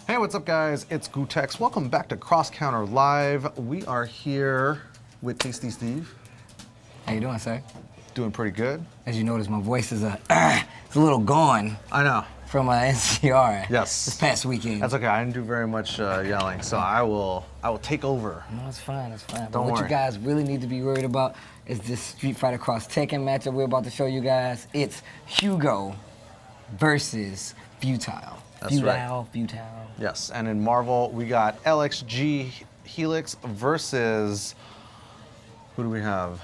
Hey, what's up, guys? It's Gutex. Welcome back to Cross Counter Live. We are here with Tasty Steve. How you doing, sir? Doing pretty good. As you notice, my voice is it's a little gone. I know. From NCR. Yes. This past weekend. That's okay. I didn't do very much yelling, so I will take over. No, it's fine. It's fine. Don't worry. What you guys really need to be worried about is this Street Fighter Cross Tekken matchup we're about to show you guys. It's Hugo versus Futile. That's right. Futile. Yes, and in Marvel, we got LXG Helix versus, who do we have?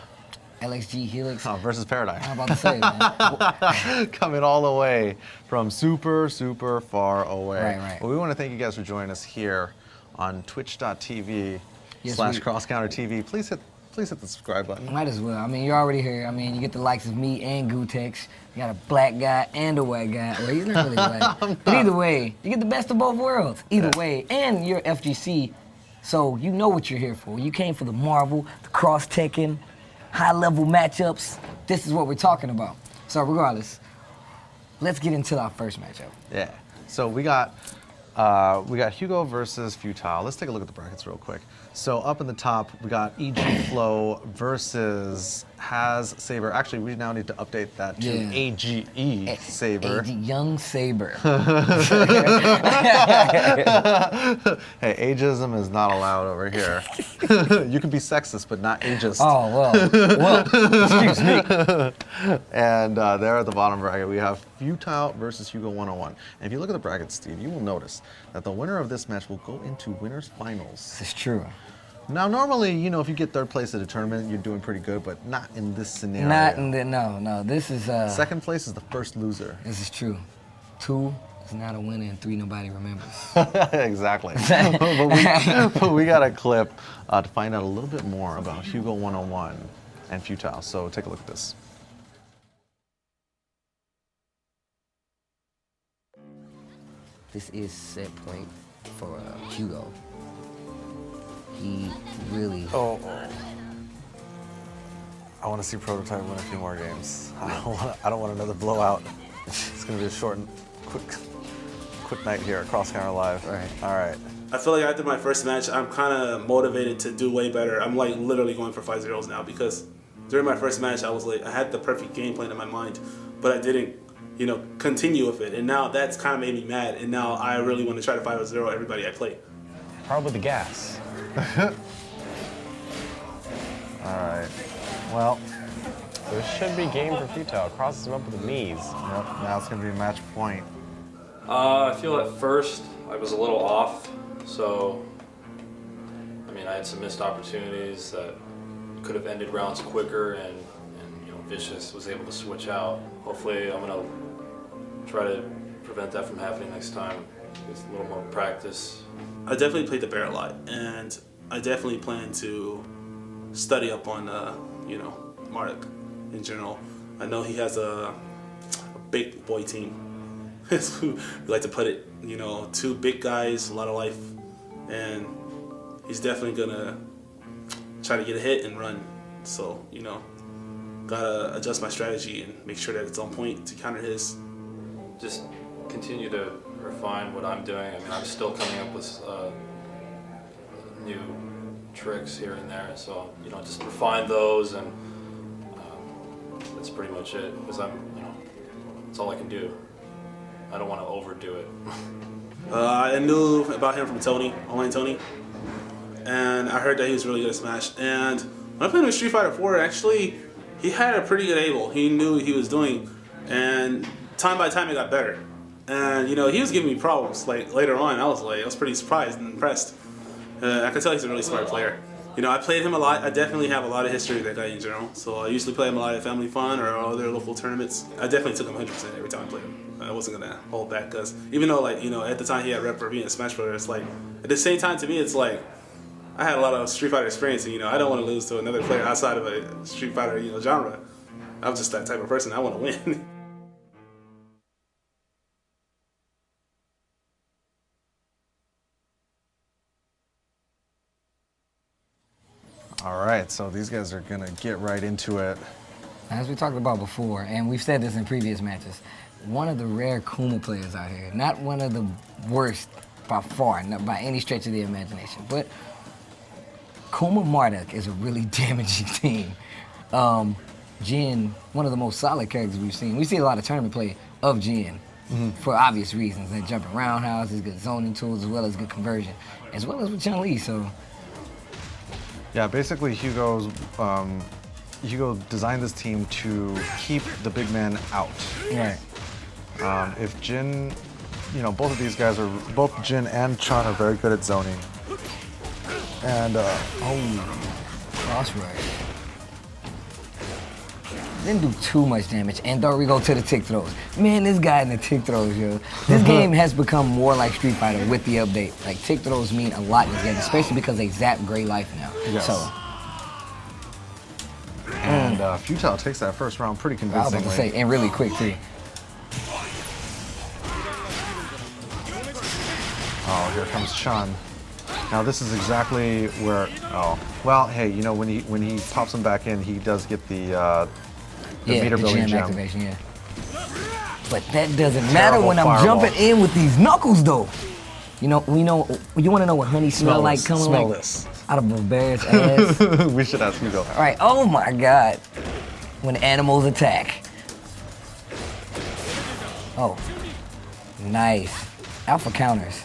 LXG Helix. Oh, versus Paradigm. I'm about to say, man. Coming all the way from super, super far away. Right. Well, we want to thank you guys for joining us here on twitch.tv Yes, /CrossCounterTV. Please hit the subscribe button. Might as well. I mean, you're already here. I mean, you get the likes of me and Gutex. You got a black guy and a white guy. Well, he's not really white. But either way, you get the best of both worlds. Either way, and you're FGC, so you know what you're here for. You came for the Marvel, the Cross Tekken, high-level matchups. This is what we're talking about. So regardless, let's get into our first matchup. Yeah. So we got Hugo versus Futile. Let's take a look at the brackets real quick. So up in the top, we got EG.Floe versus Has Saber. Actually, we now need to update that to AGE Saber. Young Saber. Hey, ageism is not allowed over here. You can be sexist, but not ageist. Oh, well, excuse me. And there at the bottom bracket, we have Futile versus Hugo101. And if you look at the bracket, Steve, you will notice that the winner of this match will go into winners finals. This is true. Now, normally, you know, if you get third place at a tournament, you're doing pretty good, but not in this scenario. No. This is second place is the first loser. This is true. 2 is not a winner, and 3 nobody remembers. Exactly. but we got a clip to find out a little bit more about Hugo101 and Futile. So take a look at this. This is set point for Hugo. He really... Oh. I want to see Prototype win a few more games. I don't want another blowout. It's going to be a short and quick night here at Cross Counter Live. All right. I feel like after my first match, I'm kind of motivated to do way better. I'm like literally going for 5-0s now because during my first match, I had the perfect game plan in my mind, but I didn't, continue with it. And now that's kind of made me mad. And now I really want to try to 5-0 everybody I play. Probably the gas. All right. Well, this should be game for Futile. Crosses him up with the knees. Yep. Now it's going to be match point. I feel at first I was a little off. So, I had some missed opportunities that could have ended rounds quicker, and Vicious was able to switch out. Hopefully, I'm gonna try to prevent that from happening next time with a little more practice. I definitely played the bear a lot, and I definitely plan to study up on, Mark in general. I know he has a big boy team. As we like to put it, 2 big guys, a lot of life, and he's definitely gonna try to get a hit and run. So, gotta adjust my strategy and make sure that it's on point to counter his. Just continue to refine what I'm doing. I'm still coming up with new tricks here and there, so just refine those, and that's pretty much it. Because that's all I can do. I don't want to overdo it. I knew about him from Tony, Online Tony, and I heard that he was really good at Smash. And when I played him in Street Fighter 4, actually, he had a pretty good able. He knew what he was doing, and time by time it got better. And he was giving me problems. Like later on, I was pretty surprised and impressed. I could tell he's a really smart player. I played him a lot. I definitely have a lot of history with that guy in general. So I usually play him a lot at Family Fun or other local tournaments. I definitely took him 100% every time I played him. I wasn't gonna hold back because even though at the time he had rep for being in Smash Brothers, at the same time to me it's I had a lot of Street Fighter experience, and I don't want to lose to another player outside of a Street Fighter genre. I'm just that type of person. I want to win. All right, so these guys are gonna get right into it. As we talked about before, and we've said this in previous matches, one of the rare Kuma players out here, not one of the worst, by far, not by any stretch of the imagination. But Kuma Marduk is a really damaging team. Jin, one of the most solid characters we've seen. We see a lot of tournament play of Jin for obvious reasons. They jumping roundhouses, good zoning tools, as well as good conversion, as well as with Chun-Li. So Yeah, basically Hugo designed this team to keep the big man out. right. If Jin, both of these guys both Jin and Chun are very good at zoning. And, Cross right. Didn't do too much damage. And there we go to the tick throws. Man, this guy in the tick throws, yo. This game has become more like Street Fighter with the update. Like, tick throws mean a lot in this game, especially because they zap gray life now. Yes. So, and Futile takes that first round pretty I was about convincingly. to say, and really quick, too. Oh, here comes Chun. Now this is exactly where. Oh, well, hey, when he pops him back in, he does get the meter building gem. Activation, yeah. But that doesn't matter when I'm fireball. jumping in with these knuckles, though. You want to know what honey smell like this, coming smell like this. out of a bear's ass? We should ask Hugo. All right. Oh my God. When animals attack. Oh, nice. Alpha counters.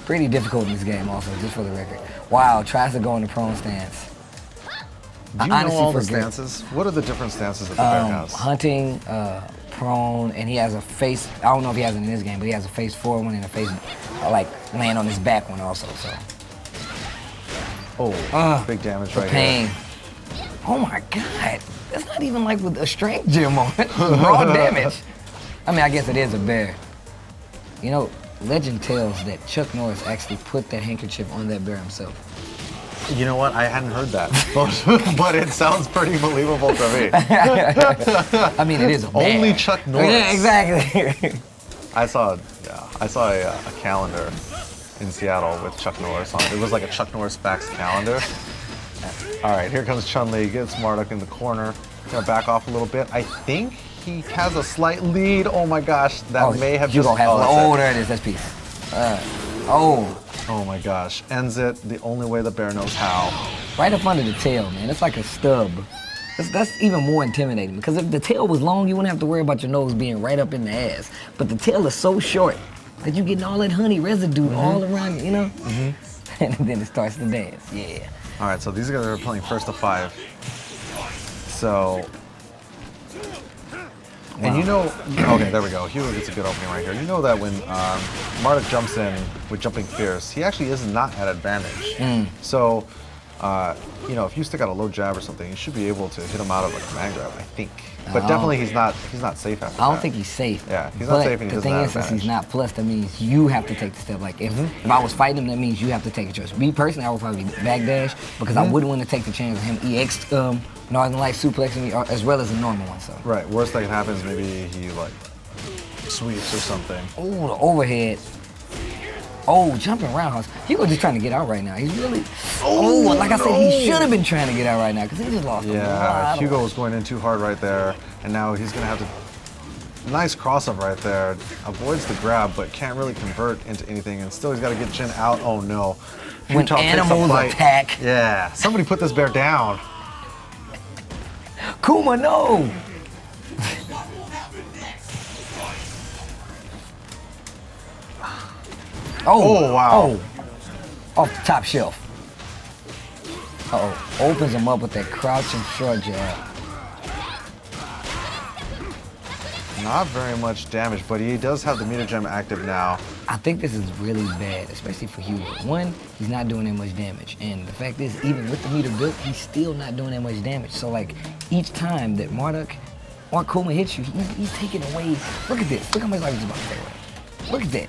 Pretty difficult in this game, also, just for the record. Wow, tries to go in the prone stance. Do you know all the stances? What are the different stances that the bear has? Hunting, prone, and he has a face. I don't know if he has it in this game, but he has a face forward one and a face laying on his back one also. So. Oh, big damage right Pain. here. Oh my God, that's not even like with a strength gem on it. Raw damage. I mean, I guess it is a bear. Legend tells that Chuck Norris actually put that handkerchief on that bear himself. You know what? I hadn't heard that, but it sounds pretty believable to me. I mean, it is a bear. Only Chuck Norris. Yeah, exactly. I saw a calendar in Seattle with Chuck Norris on it. It was like a Chuck Norris Facts calendar. All right, here comes Chun-Li, gets Marduk in the corner. Gonna back off a little bit. I think he has a slight lead. Oh my gosh, that may have just. There it is. That's peace. Oh my gosh, ends it the only way the bear knows how. Right up under the tail, man. It's like a stub. That's even more intimidating because if the tail was long, you wouldn't have to worry about your nose being right up in the ass. But the tail is so short that you're getting all that honey residue all around, and then it starts to dance. Yeah. All right, so these guys are playing first to 5. So. And okay, there we go. Hugo gets a good opening right here. You know that when Marduk jumps in with Jumping Fierce, he actually is not at advantage. So, if you stick out a low jab or something, you should be able to hit him out of a command grab, I think. But definitely he's not safe after that. I don't think he's safe. Yeah, he's not safe and he the doesn't thing have is, since advantage. he's not plus, that means you have to take the step. Like, if I was fighting him, that means you have to take a choice. Me personally, I would probably backdash because I wouldn't want to take the chance of him EX Northern Light suplexing me as well as a normal one. So. Right, worst that can happen is maybe he sweeps or something. Oh, the overhead. Oh, jumping roundhouse. Hugo just trying to get out right now. He's really. Like I said, he should have been trying to get out right now because he just lost a lot. Yeah, Hugo was going in too hard right there, and now he's gonna have to. Nice cross up right there. Avoids the grab, but can't really convert into anything, and still he's got to get Jin out. Oh no. When Futile takes a animals bite. attack. Yeah, somebody put this bear down. Kuma, no! Oh, wow. Oh, off the top shelf. Opens him up with that crouching short jab. Not very much damage, but he does have the meter gem active now. I think this is really bad, especially for Hugo. One, he's not doing that much damage. And the fact is, even with the meter built, he's still not doing that much damage. So, like, each time that Marduk or Kuma hits you, he's taking away. Look at this. Look how much life he's about to take away. Look at that.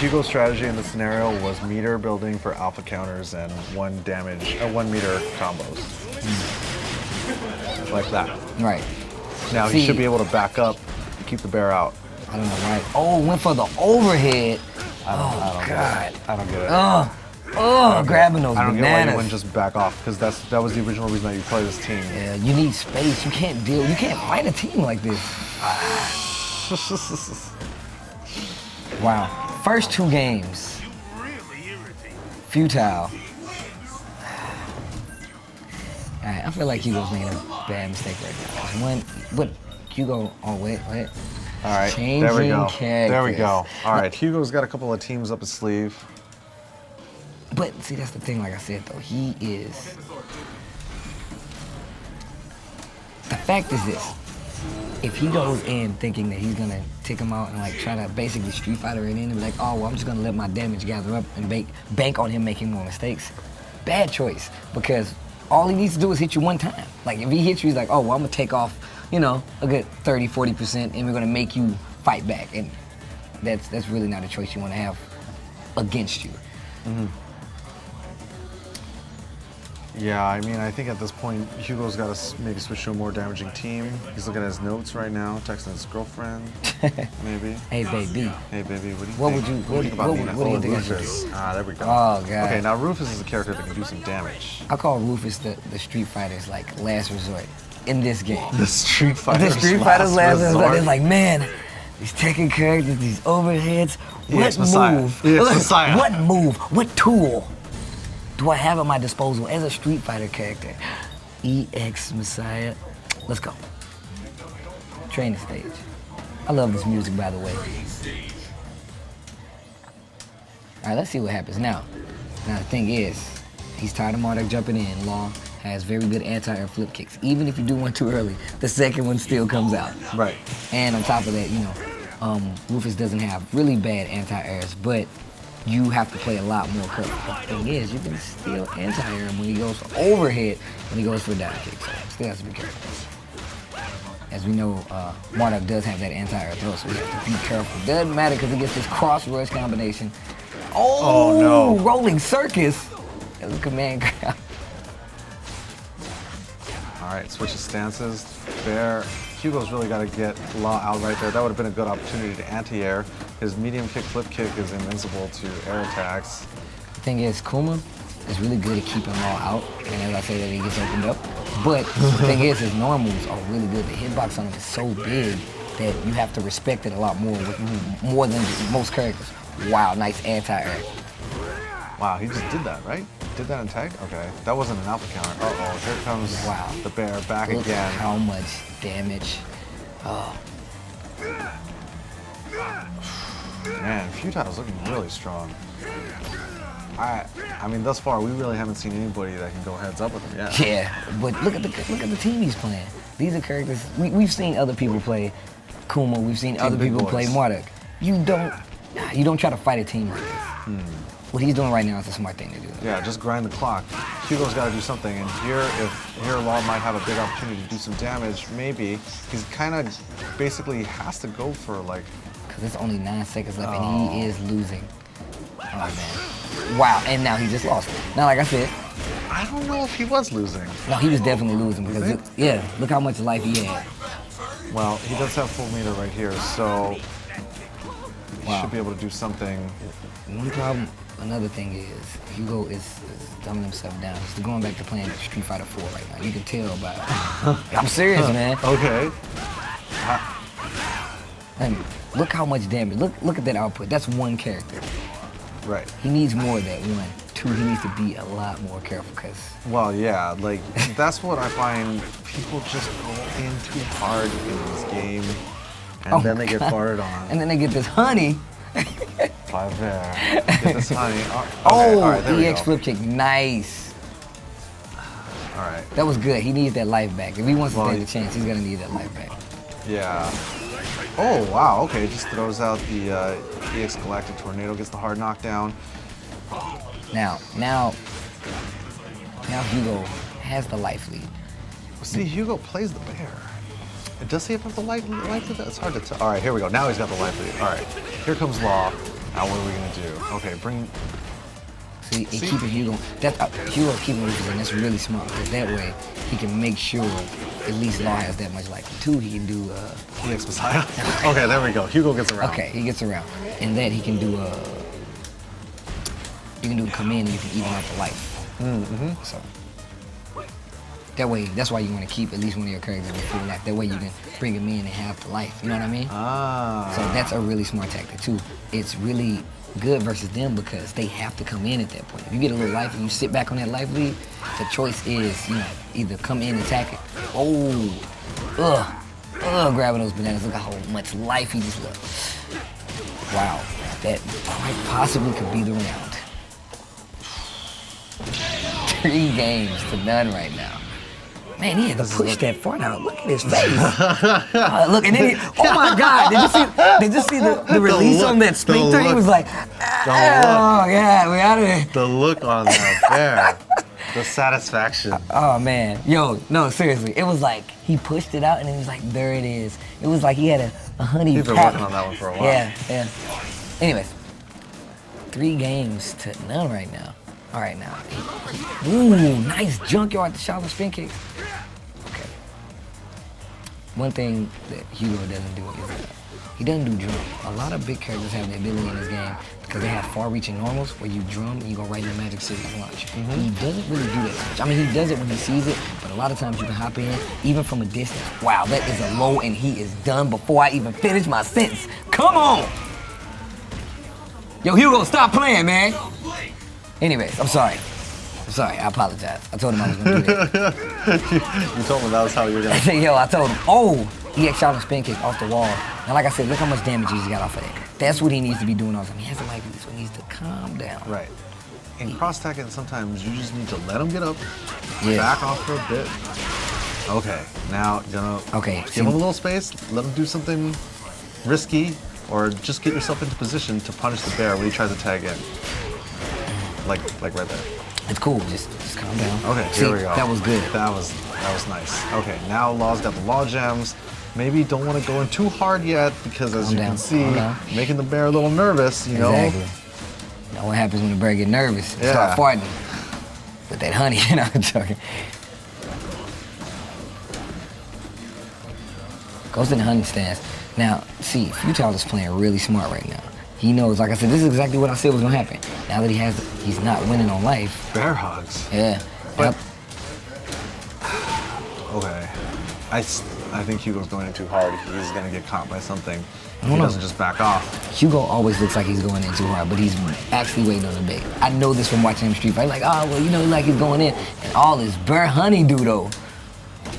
Hugo's strategy in this scenario was meter building for alpha counters and 1 meter combos. Like that. Right. Now he should be able to back up and keep the bear out. I don't know why. Oh, went for the overhead. I don't get it. I don't get it. Grabbing those I don't get why you bananas. wouldn't just back off, because that was the original reason that you play this team. Yeah, you need space. You can't fight a team like this. Wow. First 2 games, Futile. Alright, I feel like Hugo's making a bad mistake right now. 'Cause what Hugo? Oh wait. All right, Changing there we go. characters. There we go. All right, Hugo's got a couple of teams up his sleeve. But see, that's the thing. Like I said, though, he is. The fact is this: if he goes in thinking that he's gonna take him out and like try to basically Street Fighter it in and be like, oh, well, I'm just gonna let my damage gather up and bank on him making more mistakes. Bad choice, because all he needs to do is hit you one time. Like if he hits you, he's like, oh, well, I'm gonna take off, you know, a good 30, 40%, and we're gonna make you fight back. And that's really not a choice you want to have against you. Mm-hmm. Yeah, I mean, I think at this point, Hugo's got to maybe switch to a more damaging team. He's looking at his notes right now, texting his girlfriend, maybe. Hey, baby. Hey, baby, what do you think? What What do you think about me? what do you think I should Rufus. do? Ah, there we go. Oh, God. Okay, now Rufus is a character that can do some damage. I call Rufus the Street Fighter's like last resort in this game. The Street Fighter's The Street Fighter's last resort. It's like, man, these Tekken characters, these overheads. EX What Messiah. move? EX Messiah. What move? What tool do I have at my disposal as a Street Fighter character? EX Messiah. Let's go. Training stage. I love this music, by the way. All right, let's see what happens now. Now the thing is, he's tired of Marduk jumping in. Law has very good anti-air flip kicks. Even if you do one too early, the second one still comes out. Right. And on top of that, you know, Rufus doesn't have really bad anti-airs, but you have to play a lot more careful. The thing is, you can still anti-air him when he goes for overhead, when he goes for down kick, so still has to be careful. As we know, Marduk does have that anti-air throw, so we have to be careful. Doesn't matter because he gets this cross-rush combination. Oh, no. Rolling circus. That's a command grab. All right, switches stances. There, Hugo's really got to get Law out right there. That would have been a good opportunity to anti-air. His medium kick, flip kick is invincible to air attacks. The thing is, Kuma is really good at keeping Law out, and as I say that, he gets opened up. But the thing is, his normals are really good. The hitbox on him is so big that you have to respect it a lot more, more than most characters. Wow, nice anti-air. Wow, he just did that, right? Did that in tag? Okay, that wasn't an alpha counter. Uh-oh, here comes the bear back Look again. how much damage. Oh. Man, Futile's looking really strong. I mean, thus far, we really haven't seen anybody that can go heads up with him yet. Yeah, but look at the team he's playing. These are characters, we've seen other people play Kuma, we've seen other big people boys. play Marduk. You don't try to fight a team like this. What he's doing right now is a smart thing to do. Yeah, just grind the clock. Hugo's got to do something, and here Law might have a big opportunity to do some damage. Maybe he's kind of basically has to go for like. Because there's only 9 seconds left, and he is losing. Oh man! Wow, and now he just lost. Now, like I said, I don't know if he was losing. no, he was definitely losing because look how much life he had. Well, he does have full meter right here, so he should be able to do something. One problem. Another thing is, Hugo is dumbing himself down. He's going back to playing Street Fighter 4 right now. You can tell by it. I'm serious, man. Okay. And look how much damage. Look at that output. That's one character. Right. He needs more of that one. 2, he needs to be a lot more careful because. Well, yeah, like that's what I find. People just go in too hard in this game, and then they get farted on. And then they get this honey. 5 there. Get this honey. Oh, all right, there we EX go. flip kick. Nice. All right. That was good. He needs that life back. If he wants to Well, stand a chance, he's going to need that life back. Yeah. Oh, wow. Okay, just throws out the EX Galactic Tornado, gets the hard knockdown. Now Hugo has the life lead. See, Hugo plays the bear. Does he have the life lead? It's hard to tell. All right, here we go. Now he's got the life lead. All right, here comes Law. Now what are we gonna do? Okay, bring. See, keeping Hugo. That's Hugo keeping Rufus, and that's really smart because that way he can make sure at least Law has that much life. 2, he can do. EX Messiah. Okay, there we go. Hugo gets around. Okay, he gets around, and then he can do. You can do come in and you can even out the life. Mm-hmm. So that way, that's why you want to keep at least one of your characters with full life. That way you can bring him in and have the life. You know what I mean? Ah. So that's a really smart tactic too. It's really good versus them because they have to come in at that point. If you get a little life and you sit back on that life lead, the choice is, you know, either come in and attack it. Grabbing those bananas. Look how much life he just left. Wow, that quite possibly could be the round. 3 games to none right now. Man, he had to push that fart out. Look at his face. Look, and then oh my God! Did you see the release on that sphincter? He was like, oh yeah, we out of here. The look on that bear. The satisfaction. Oh man, yo, no, seriously, it was like he pushed it out and then he was like, there it is. It was like he had a honey. He's been working on that one for a while. Yeah. Anyways, 3 games to none right now. All right now. Ooh, nice junkyard to Charlotte spin kick. Okay. One thing that Hugo doesn't do is he doesn't do drum. A lot of big characters have the ability in this game because they have far-reaching normals where you drum and you go right into Magic City and launch. He doesn't really do that much. I mean, he does it when he sees it, but a lot of times you can hop in, even from a distance. Wow, that is a low and he is done before I even finish my sentence. Come on! Yo, Hugo, stop playing, man. Anyways, I'm sorry. I apologize. I told him I was gonna do that. You told him that was how you were gonna. Yo, I told him, oh, he EX shot a spin kick off the wall. Now, like I said, look how much damage he's got off of that. That's what he needs to be doing all the time. He has a life, so he needs to calm down. Right. In cross Tekken, sometimes you just need to let him get up, back off for a bit. Okay, now you're gonna give him a little space, let him do something risky, or just get yourself into position to punish the bear when he tries to tag in. Like right there. It's cool, just calm down. Okay, See, here we go. That was good. That was nice. Okay, now Law's got the law gems. Maybe don't want to go in too hard yet because as you can see, making the bear a little nervous, you know. Exactly. Now what happens when the bear get nervous? Start farting with that honey, you know, I'm joking. Goes in the honey stance. Now, see, Futile is playing really smart right now. He knows, like I said, this is exactly what I said was gonna happen. Now that he's not winning on life. Bear hugs. Yeah. But, okay. I think Hugo's going in too hard. He's gonna get caught by something. If he doesn't just back off. Hugo always looks like he's going in too hard, but he's actually waiting on the bait. I know this from watching him street fight. Like, oh, well, you know, like he's going in. And all this bear honey do though.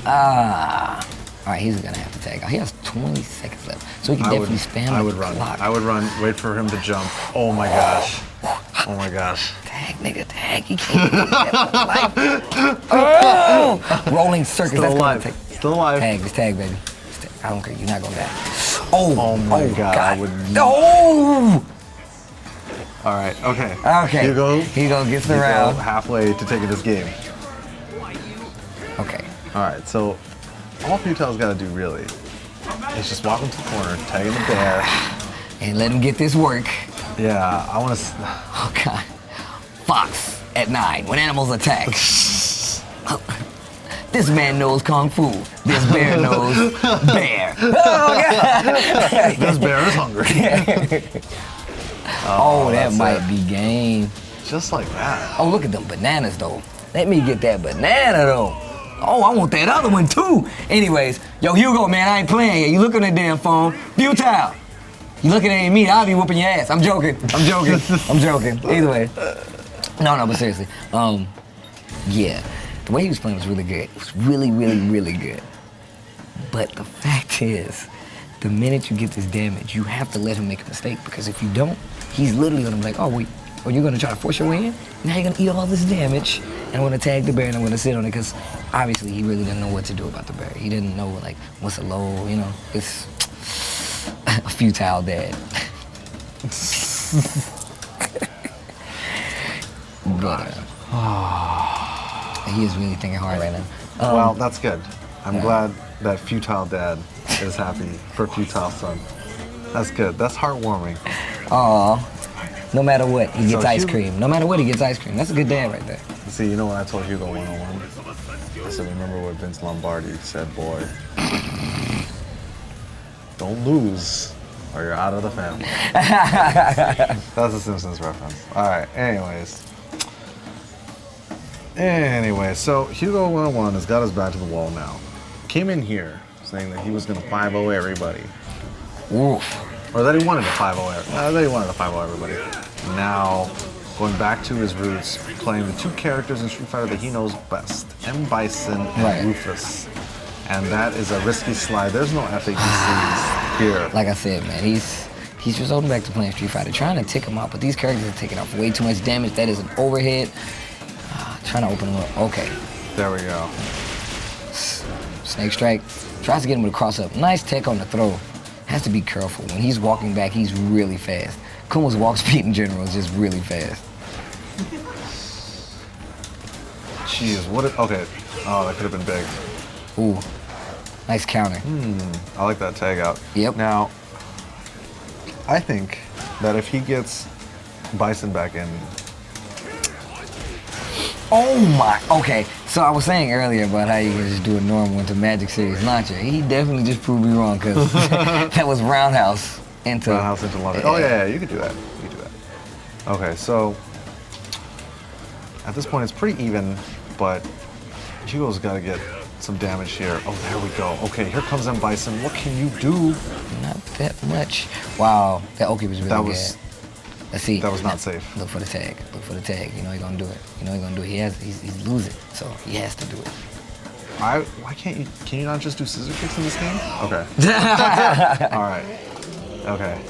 All right, he's gonna have to tag out. He has 20 seconds left, so he can definitely spam I the would run. clock. I would run, wait for him to jump. Oh my gosh. Oh my gosh. Tag, nigga, tag. He can't do that. Oh! Rolling circles. Still alive. Still alive. Tag, just tag, baby. Just tag. I don't care. You're not gonna die. Oh my God. I would. Oh! All right. Okay. Okay. Hugo gets the round. Halfway to taking this game. Okay. All right. So all Futile's got to do really is just walk into the corner, tag in the bear, and let him get this work. Yeah, I want to. Oh God. Fox at 9 when animals attack. This man knows kung fu. This bear knows bear. Oh God. This bear is hungry. Oh, that might be game. Just like that. Oh, look at them bananas though. Let me get that banana though. Oh, I want that other one too. Anyways, yo, Hugo, man, I ain't playing yet. You look on that damn phone. Futile. You looking at me, I'll be whooping your ass. I'm joking. Either way. No, but seriously. Yeah. The way he was playing was really good. It was really, really, really good. But the fact is, the minute you get this damage, you have to let him make a mistake because if you don't, he's literally gonna be like, oh wait, or you're gonna try to force your way in? Now you're gonna eat all this damage, and I'm gonna tag the bear and I'm gonna sit on it because obviously he really didn't know what to do about the bear. He didn't know like what's a low, you know, it's a futile dad. But he is really thinking hard right now. Well, that's good. I'm glad that Futile dad is happy for Futile son. That's good. That's heartwarming. Aw. No matter what, he gets ice cream. No matter what, he gets ice cream. That's a good dad right there. See, you know what I told Hugo101? I said, remember what Vince Lombardi said, boy. Don't lose or you're out of the family. That's a Simpsons reference. All right, anyways. So Hugo101 has got his back to the wall now. Came in here saying that he was going to 5-0 everybody. Oof. or that he wanted to 5-0 that he wanted to 5-0 everybody. Now, going back to his roots, playing the two characters in Street Fighter that he knows best, M. Bison and Right. Rufus. And that is a risky slide. There's no FAQCs here. Like I said, man, he's resorting back to playing Street Fighter, trying to tick him out, but these characters are taking off way too much damage. That is an overhead. Trying to open him up. Okay. There we go. Snake strike. Tries to get him to cross up. Nice tech on the throw. Has to be careful. When he's walking back, he's really fast. Kuma's walk speed in general is just really fast. Jeez, okay. Oh, that could have been big. Ooh. Nice counter. I like that tag out. Yep. Now, I think that if he gets Bison back in. Oh my, okay. So I was saying earlier about how you can just do a normal into Magic Series launcher. He definitely just proved me wrong because that was roundhouse into launcher. Oh yeah, you could do that. You could do that. Okay, so at this point it's pretty even, but Hugo's got to get some damage here. Oh, there we go. Okay, here comes M. Bison. What can you do? Not that much. Wow, that Oki was really That good. was Let's see. that was not safe. Look for the tag. Look for the tag. You know he's gonna do it. You know he's gonna do it. He's losing, so he has to do it. Why can't you? Can you not just do scissor kicks in this game? Okay. All right. Okay.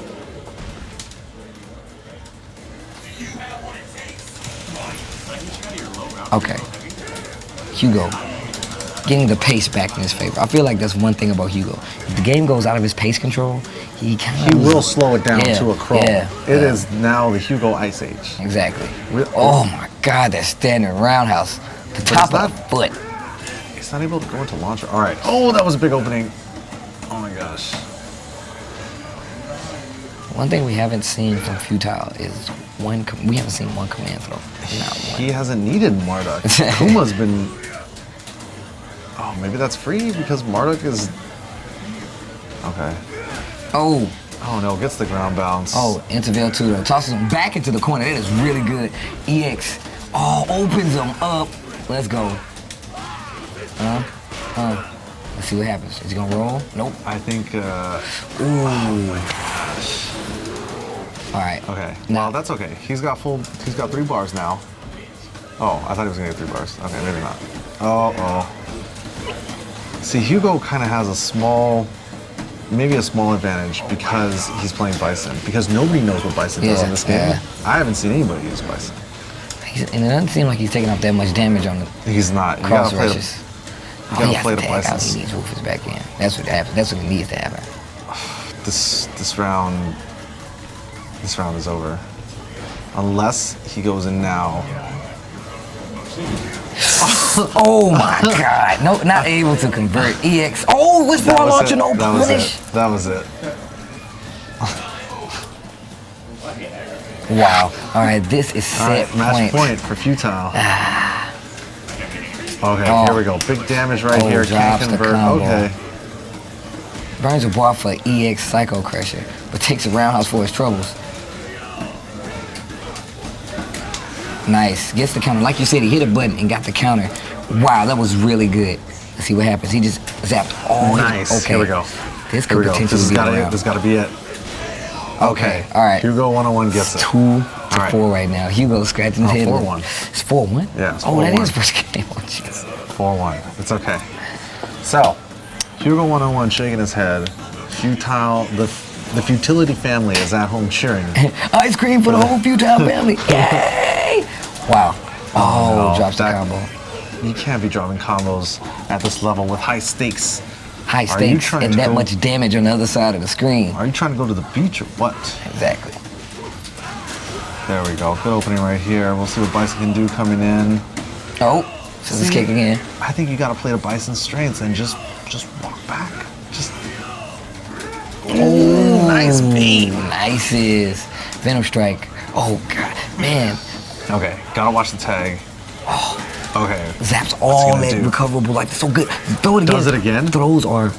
Okay. Hugo getting the pace back in his favor. I feel like that's one thing about Hugo. If the game goes out of his pace control, he will slow it down to a crawl. Yeah, It is now the Hugo Ice Age. Exactly. Oh my God, that standing roundhouse. The top of the foot. He's not able to go into launcher. All right. Oh, that was a big opening. Oh my gosh. One thing we haven't seen from Futile is we haven't seen one command throw. Not one. He hasn't needed Marduk. Kuma's been. Oh, maybe that's free because Marduk is. Okay. Oh. Oh no, gets the ground bounce. Oh, interveil too though. Tosses him back into the corner. That is really good. EX. Oh, opens him up. Let's go. Let's see what happens. Is he gonna roll? Nope. I think. Ooh. All right. Okay. Now, Well, that's okay. He's got 3 bars now. Oh, I thought he was gonna get 3 bars. Okay, maybe not. Oh. See, Hugo kind of has maybe a small advantage because he's playing Bison. Because nobody knows what Bison does in this game. Yeah. I haven't seen anybody use Bison. and it doesn't seem like he's taking off that much damage on the He's not. You cross gotta play rushes. You gotta play the tag out. Bisons. He needs Rufus back in. That's what happens. That's what he needs to happen. This round is over. Unless he goes in now. Oh my God! No, not able to convert. EX. Oh, with forward launch and no punish. That was it. Wow. All right, this is All set right, match point for Futile. Okay, here we go. Big damage right here. Can't drops the convert. combo. Okay. Burns a bar for EX Psycho Crusher, but takes a roundhouse for his troubles. Nice. Gets the counter. Like you said, he hit a button and got the counter. Wow, that was really good. Let's see what happens. He just zapped all Nice. his... Okay. Here we go. This could potentially This has be got around. it. This got to be it. Okay. All right. Hugo101 gets it. 2-4 right now. Hugo scratching his head. 4-1. It's 4-1? Yeah, it's Oh, that 4-1. is first game. Oh, jeez. 4-1. It's okay. So, Hugo101 shaking his head. Futile, the Futility family is at home cheering. Ice cream for the whole Futile family. Yay! Wow. Oh, no, drops the combo. You can't be dropping combos at this level with high stakes. High Are you stakes trying and to that go- much damage on the other side of the screen. Are you trying to go to the beach or what? Exactly. There we go. Good opening right here. We'll see what Bison can do coming in. Oh, so this kick again. I think you got to play the Bison's strengths and just walk back. Just. Oh, nice beat. Nices. Venom Strike. Oh, God. Man. Okay, gotta watch the tag. Okay. Zaps all gonna that do? recoverable. Like, so good. Throw it again. Does it again? Rolls are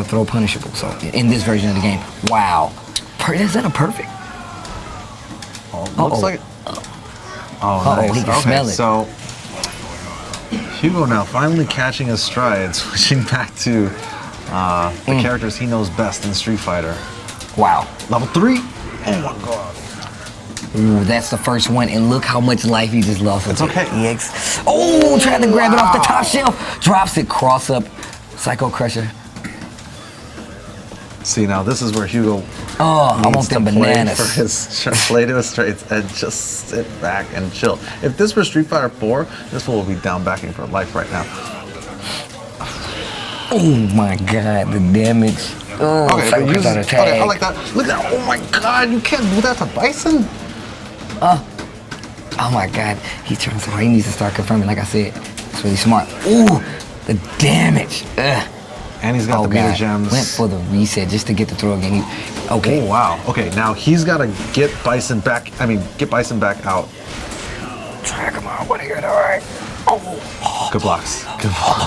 throw punishable. So, in this version of the game. Wow. Is that a perfect? Oh, looks like it. Oh, nice. He can Okay, smell it. so Hugo now finally catching his stride, switching back to the characters he knows best in Street Fighter. Wow. Level 3. Oh my god. Ooh, that's the first one, and look how much life he just lost. It's okay. EX. Oh, tried to grab it off the top shelf. Drops it, cross up. Psycho Crusher. See, now this is where Hugo Oh, I needs want to them play bananas. play to his straights and just sit back and chill. If this were Street Fighter 4, this fool will be down backing for life right now. Oh my god, the damage. Oh, Okay, Psycho but use, Crusher tag. okay, I like that. Look at that. Oh my god, you can't do that to Bison. Oh my god, he's trying so hard. He needs to start confirming, like I said. It's really smart. Ooh, the damage. Ugh. And he's got the meter gems. Went for the reset just to get the throw again. Okay. Oh wow. Okay, now he's got to get Bison back. Get Bison back out. Drag him out. What are you doing? Oh. Good blocks. Good blocks.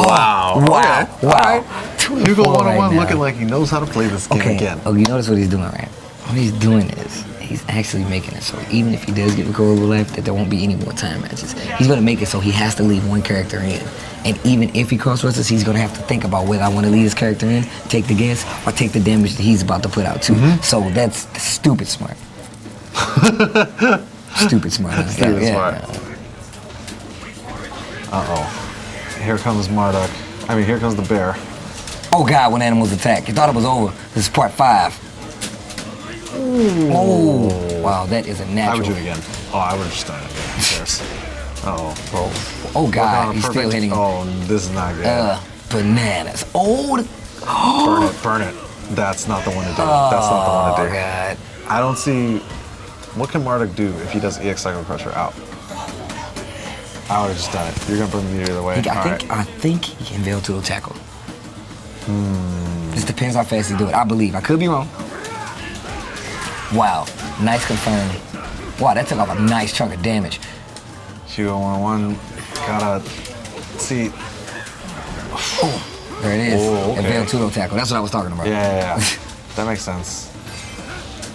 Wow. Wow. Okay. Wow. All right. 2-4 Hugo 101 right now. looking like he knows how to play this game Okay. again. Oh, you notice what he's doing, right? What he's doing is he's actually making it so even if he does get recoverable life, that there won't be any more time matches. He's gonna make it so he has to leave one character in. And even if he cross-wrestles, he's gonna have to think about whether I want to leave his character in, take the guess, or take the damage that he's about to put out too. So that's stupid smart. Stupid smart. Stupid smart. Uh-oh. Here comes Marduk. Here comes the bear. Oh God, when animals attack. You thought it was over. This is part 5. Oh, wow, that is a I natural. would do it again. Oh, I would have just done it again. Who cares? Oh, bro. Oh Working God, on a he's still perfect- hitting. Oh, this is not good. Bananas. Oh, Burn it, burn it. That's not the one to do. That's not the one to do. God. I don't see. What can Marduk do if he does EX Psycho Crusher out? I would have just done it. You're gonna burn the meter either way. I think he can veil to a tackle. This depends how fast he do it. I believe. I could be wrong. Wow, nice confirm. Wow, that took off a nice chunk of damage. Hugo 101 gotta see. There it is. Oh, okay. A veil to tackle. That's what I was talking about. Yeah. That makes sense.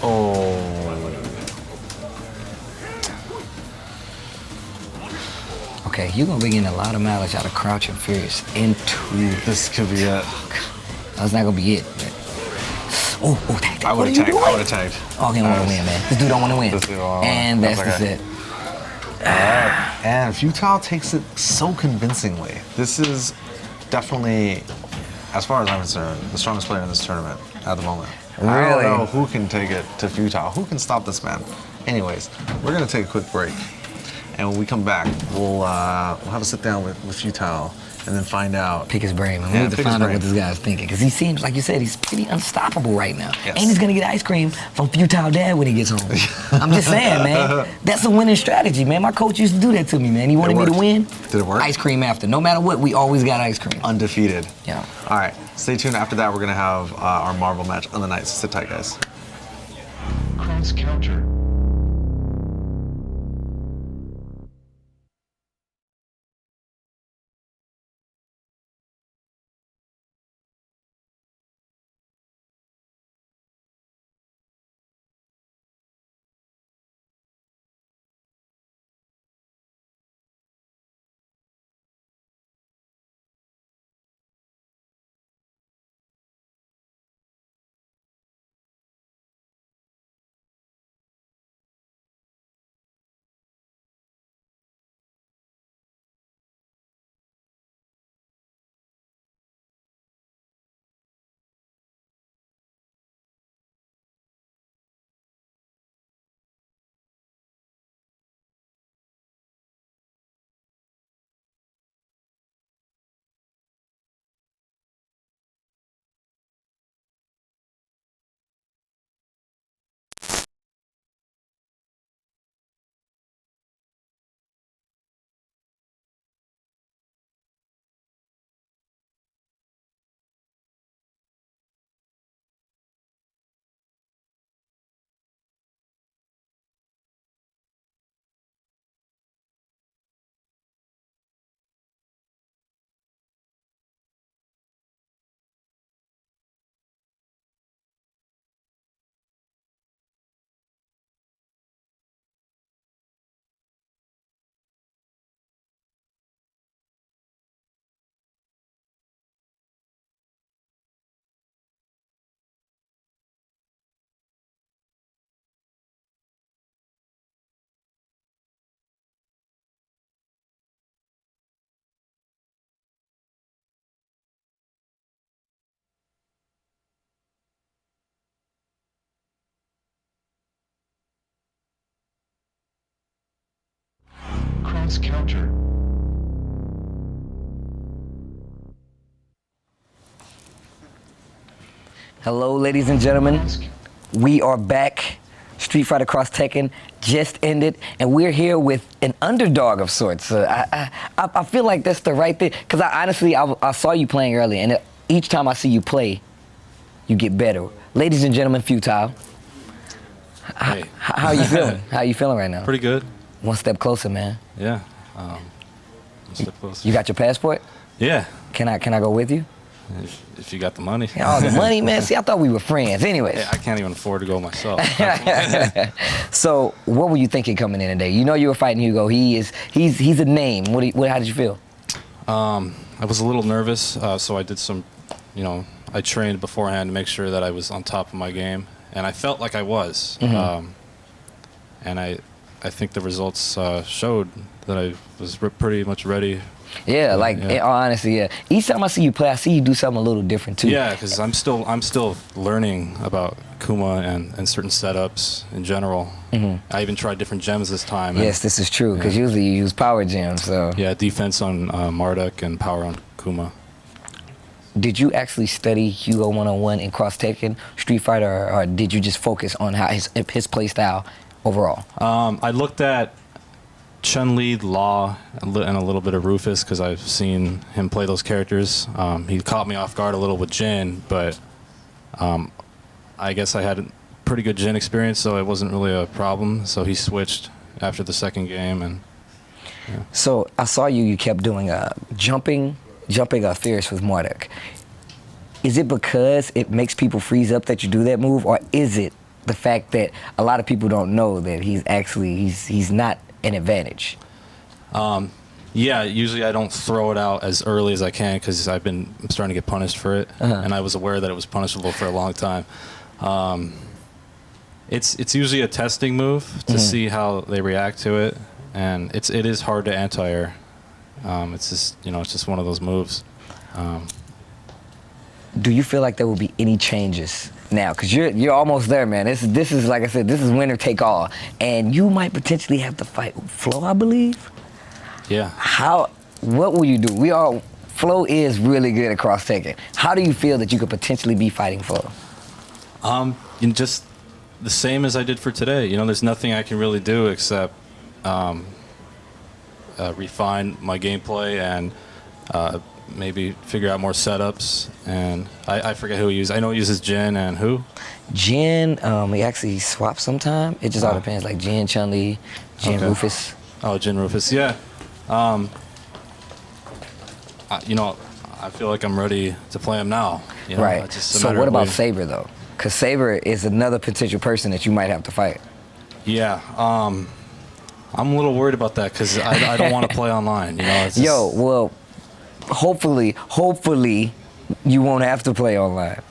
Oh. Okay, you're gonna be getting a lot of mileage out of Crouch and Furious into. This could be it. That's not gonna be it. Oh, tag. I would have tagged. I would have tagged. Oh, he don't want to win, man. This dude don't want to win. This dude don't wanna And win. that's That's okay. it. And Futile takes it so convincingly. This is definitely, as far as I'm concerned, the strongest player in this tournament at the moment. I Really? don't know who can take it to Futile. Who can stop this man? Anyways, we're gonna take a quick break, and when we come back, we'll have a sit down with Futile and then find out. Pick his brain, man. Yeah, We need to pick his find out brain. what this guy's thinking. Because he seems, like you said, he's pretty unstoppable right now. Yes. And he's going to get ice cream from Futile Dad when he gets home. I'm just saying, man. That's a winning strategy, man. My coach used to do that to me, man. He wanted me to worked. win. Did it work? Ice cream after. No matter what, we always got ice cream. Undefeated. Yeah. All right, stay tuned. After that, we're gonna have our Marvel match on the night. So sit tight, guys. Cross counter. Khan's counter. Hello, ladies and gentlemen. We are back. Street Fighter Cross Tekken just ended, and we're here with an underdog of sorts. I feel like that's the right thing, because I saw you playing earlier, and each time I see you play, you get better. Ladies and gentlemen, Futile. Hey. How are you feeling? How are you feeling right now? Pretty good. One step closer, man. Yeah. One step closer. You got your passport? Yeah. Can I go with you? If you got the money. Oh, the money, man. See, I thought we were friends. Anyways. Hey, I can't even afford to go myself. So, what were you thinking coming in today? You know you were fighting Hugo. He's a name. How did you feel? I was a little nervous, so I did some, I trained beforehand to make sure that I was on top of my game, and I felt like I was. Mm-hmm. And I think the results showed that I was pretty much ready. Yeah, in all honesty, yeah. Each time I see you play, I see you do something a little different too. Yeah, because I'm still learning about Kuma and certain setups in general. Mm-hmm. I even tried different gems this time. Yes, this is true, because usually you use power gems. So. Yeah, defense on Marduk and power on Kuma. Did you actually study Hugo101 in Cross Tekken, Street Fighter, or did you just focus on how his play style overall? I looked at Chun-Li, Law, and a little bit of Rufus because I've seen him play those characters. He caught me off guard a little with Jin, but I guess I had a pretty good Jin experience, so it wasn't really a problem. So he switched after the second game. And yeah. So I saw you kept doing jumping fierce with Marduk. Is it because it makes people freeze up that you do that move, or is it the fact that a lot of people don't know that he's not an advantage? Yeah, usually I don't throw it out as early as I can because I'm starting to get punished for it, and I was aware that it was punishable for a long time. It's usually a testing move to see how they react to it, and it is hard to anti-air. It's just one of those moves. Do you feel like there will be any changes now? Because you're almost there, man. This is like I said, this is winner take all, and you might potentially have to fight Flo, I believe. Yeah. What will you do? Flo is really good at Cross Tekken. How do you feel that you could potentially be fighting Flo? Just the same as I did for today. There's nothing I can really do except refine my gameplay and maybe figure out more setups. And I forget who he uses. I know he uses Jin and who? Jin, he actually swaps sometime. It just all depends, like Jin, Chun-Li, Jin, Rufus. Oh, Jin, Rufus, yeah. I feel like I'm ready to play him now. Right. So what about Saber, though? Because Saber is another potential person that you might have to fight. Yeah. I'm a little worried about that because I don't want to play online. Well, hopefully you won't have to play online.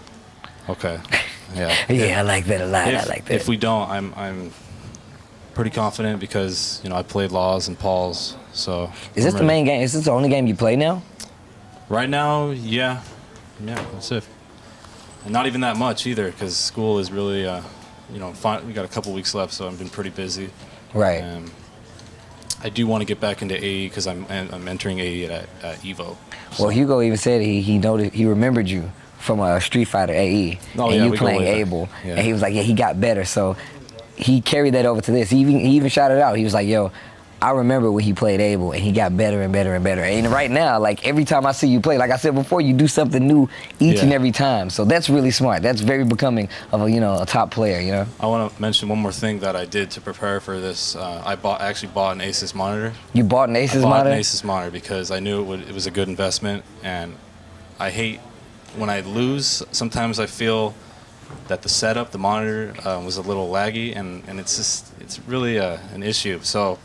Okay. Yeah. Yeah, I like that a lot. I like that. If we don't, I'm pretty confident because I played Laws and Paul's. So. Is this the main game? Is this the only game you play now? Right now, yeah, that's it. And not even that much either because school is really, we got a couple weeks left, so I've been pretty busy. Right. I do want to get back into AE because I'm entering AE at EVO. So. Well, Hugo even said he remembered you from a Street Fighter AE, and you playing Abel, and he was like, yeah, he got better, so he carried that over to this. He even shouted out. He was like, yo, I remember when he played Abel, and he got better and better and better. And right now, like every time I see you play, like I said before, you do something new each and every time. So that's really smart. That's very becoming of a top player. I want to mention one more thing that I did to prepare for this. I actually bought an Asus monitor. You bought an Asus monitor? I bought an Asus monitor because I knew it was a good investment, and I hate when I lose. Sometimes I feel that the setup, the monitor, was a little laggy, and it's really an issue. So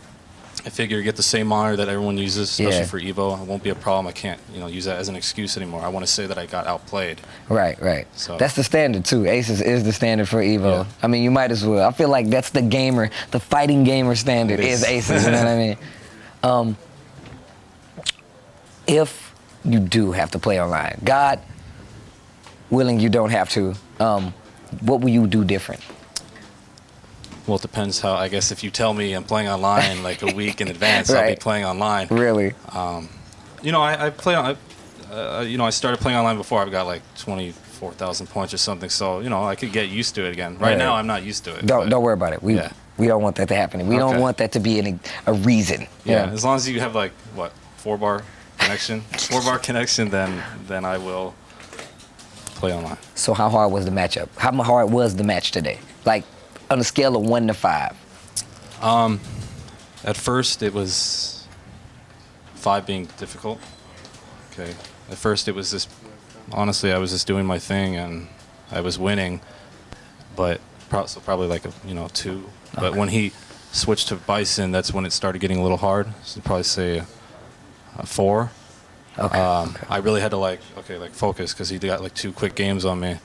I figure get the same monitor that everyone uses, especially for EVO. It won't be a problem. I can't, use that as an excuse anymore. I want to say that I got outplayed. Right. So that's the standard too. Asus is the standard for EVO. Yeah. I mean, you might as well. I feel like that's the fighting gamer standard is Asus. You know what I mean? If you do have to play online, God willing, you don't have to. What will you do different? Well, it depends how. I guess if you tell me I'm playing online like a week in advance, I'll be Right. playing online. Really? You know, I play on. You know, I started playing online before. I've got like 24,000 points or something. So you know, I could get used to it again. Right now, I'm not used to it. Don't but- don't worry about it. Yeah. We don't want that to happen. We don't Okay. want that to be a reason. Yeah, as long as you have like what 4-bar connection, 4-bar connection, then I will play online. So how hard was the matchup? How hard was the match today? Like on a scale of 1 to 5. At first, it was 5 being difficult. Okay. At first, it was just honestly, I was just doing my thing and I was winning, but so probably like a 2. But when he switched to Bison, that's when it started getting a little hard. So I'd probably say a 4. Okay. I really had to like focus because he got like 2 quick games on me,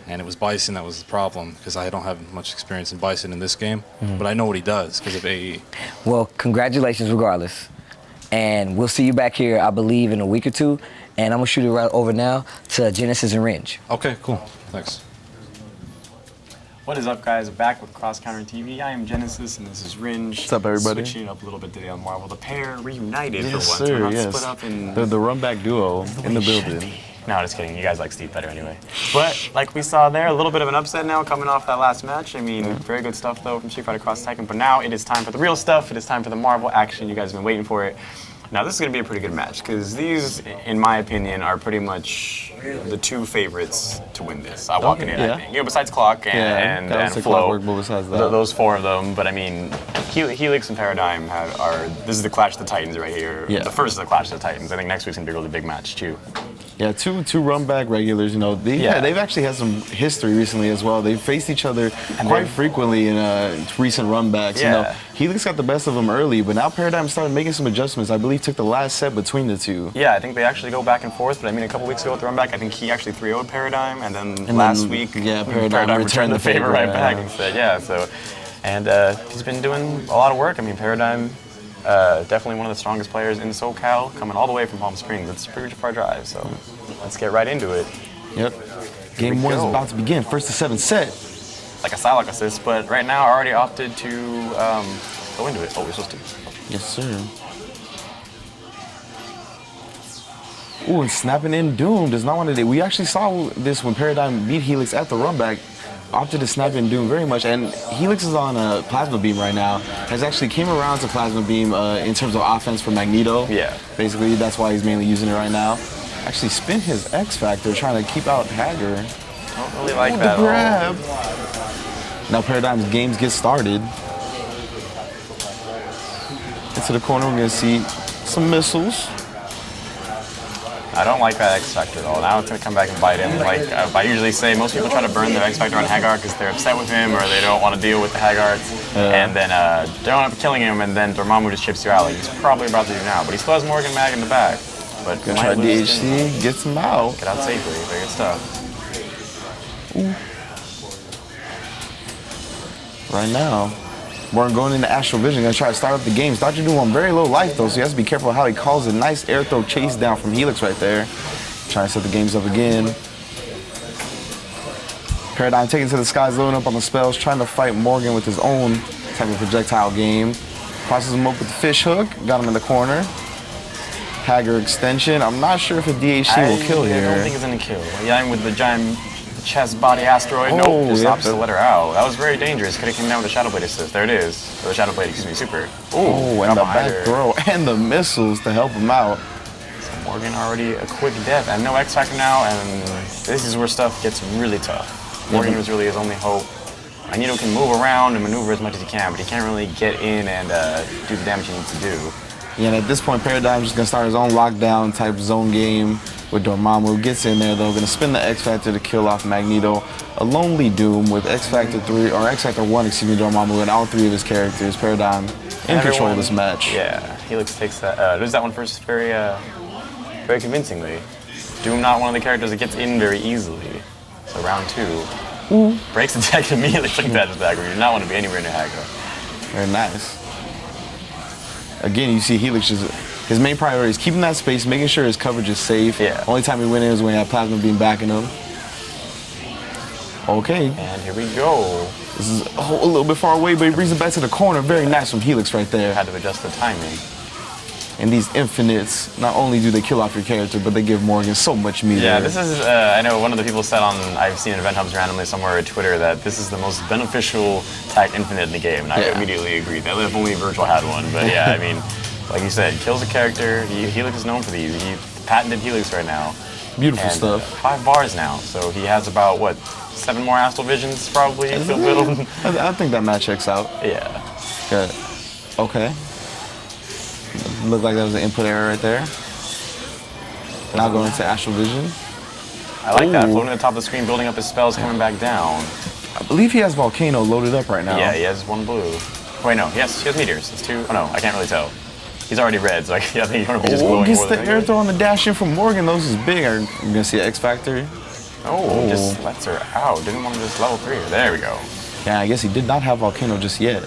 and it was Bison that was the problem because I don't have much experience in Bison in this game, but I know what he does because of AE. Well, congratulations regardless. And we'll see you back here, I believe, in a week or 2. And I'm gonna shoot it right over now to Genesis and Ringe. Okay, cool. Thanks. What is up, guys? Back with Cross Counter TV. I am Genesis, and this is Ringe. What's up, everybody? Switching it up a little bit today on Marvel. The pair reunited Yes, for once. sir, We're not yes. split up in The run back duo in the should building. be. No, just kidding. You guys like Steve better anyway. But like we saw there, a little bit of an upset now coming off that last match. I mean, very good stuff though from Street Fighter Cross Tekken. But now it is time for the real stuff. It is time for the Marvel action. You guys have been waiting for it. Now this is going to be a pretty good match because these, in my opinion, are pretty much the 2 favorites to win this. I walk in, yeah. I think. Besides Clock and that was the Flow, Clockwork, but besides that. those 4 of them. But I mean, Helix and Paradigm this is the Clash of the Titans right here. Yeah. The first of the Clash of the Titans. I think next week's going to be a really big match too. Yeah, two run back regulars. You know, they've actually had some history recently as well. They've faced each other quite frequently in recent run backs. You know, Yeah. Helix got the best of them early, but now Paradigm started making some adjustments. I believe took the last set between the 2. Yeah, I think they actually go back and forth. But I mean, a couple weeks ago with the run back, I think he actually 3-0'd Paradigm, and then last week, Paradigm returned the favor right back yeah. instead. Yeah, so, and he's been doing a lot of work. I mean, Paradigm, definitely one of the strongest players in SoCal, coming all the way from Palm Springs. It's a pretty far drive, so let's get right into it. Yep. Game 1 is go. about to begin. First to 7 set. Like a Psylocke assist, but right now I already opted to go into it. Oh, we're supposed to. Yes, sir. Ooh, and snapping in Doom does not want to do. We actually saw this when Paradigm beat Helix at the run back. Opted to snap in Doom very much, and Helix is on a Plasma Beam right now. Has actually came around to Plasma Beam in terms of offense for Magneto. Yeah. Basically, that's why he's mainly using it right now. Actually, spin his X Factor, trying to keep out Hager. Don't really like Ooh, that the at all. grab. Now Paradigm's games get started. Into the corner, we're gonna see some missiles. I don't like that X Factor at all. Now it's gonna come back and bite him. Like I usually say, most people try to burn their X Factor on Hagar because they're upset with him or they don't want to deal with the Haggards, and then they don't end up killing him, and then Dormammu just chips you out. Like he's probably about to do now, but he still has Morgan Mag in the back. But Gonna try DHC, gets him out. Get out safely. Very good stuff. Right now, Morgan going into Astral Vision, gonna try to start up the games. Dr. Doom on very low life though, so he has to be careful how he calls it. Nice air throw chase down from Helix right there. Trying to set the games up again. Paradigm taking to the skies, loading up on the spells, trying to fight Morgan with his own type of projectile game. Crosses him up with the fish hook, got him in the corner. Hager extension. I'm not sure if a DHC will kill I here. don't think it's gonna kill. Yeah, I'm with the giant chest body asteroid. Oh, Nope, just yep. opted to let her out. That was very dangerous. Could have came down with a Shadow Blade assist. There it is. Or the Shadow Blade, excuse me, super. Oh, and the back throw and the missiles to help him out. Morgan already a quick death and no X Factor now, and this is where stuff gets really tough. Morgan was really his only hope. Magneto can move around and maneuver as much as he can, but he can't really get in and do the damage he needs to do. Yeah, and at this point, Paradigm's just gonna start his own lockdown type zone game with Dormammu. Gets in there though, gonna spin the X Factor to kill off Magneto. A lonely Doom with X Factor 3, or X Factor 1, excuse me, Dormammu, and all 3 of his characters. Paradigm in control of this match. Yeah, Helix takes that. Loses that one first very, very convincingly. Doom not one of the characters that gets in very easily. So round 2. Breaks the deck immediately. Look at that attack. You do not want to be anywhere near Hagar. Very nice. Again, you see Helix just, his main priority is keeping that space, making sure his coverage is safe. Yeah. Only time he went in is when he had Plasma Beam backing him. Okay. And here we go. This is a little bit far away, but he brings it back to the corner. Very nice from Helix right there. Had to adjust the timing. And these infinites, not only do they kill off your character, but they give Morrigan so much meter. Yeah, this is, I know one of the people said I've seen in Event Hubs randomly somewhere on Twitter that this is the most beneficial tag infinite in the game, and I immediately agreed. That if only Virtual had one, but yeah, I mean, like you said, kills a character. Helix is known for these. He patented Helix right now. Beautiful and, stuff. 5 bars now, so he has about, what, 7 more Astral Visions probably? I think that match checks out. Yeah. Good. Okay. Looked like that was an input error right there. Now going to Astral Vision. I like that, floating to the top of the screen, building up his spells, coming back down. I believe he has Volcano loaded up right now. Yeah, he has 1 blue. Wait, no, he has meteors. It's 2. Oh no, I can't really tell. He's already red, so I think he's gonna be just glowing gets more the than air throw on the dash in from Morrigan. Those is big. Are you gonna see X Factor? Oh, just lets her out. Didn't want to just level 3 her. There we go. Yeah, I guess he did not have Volcano just yet.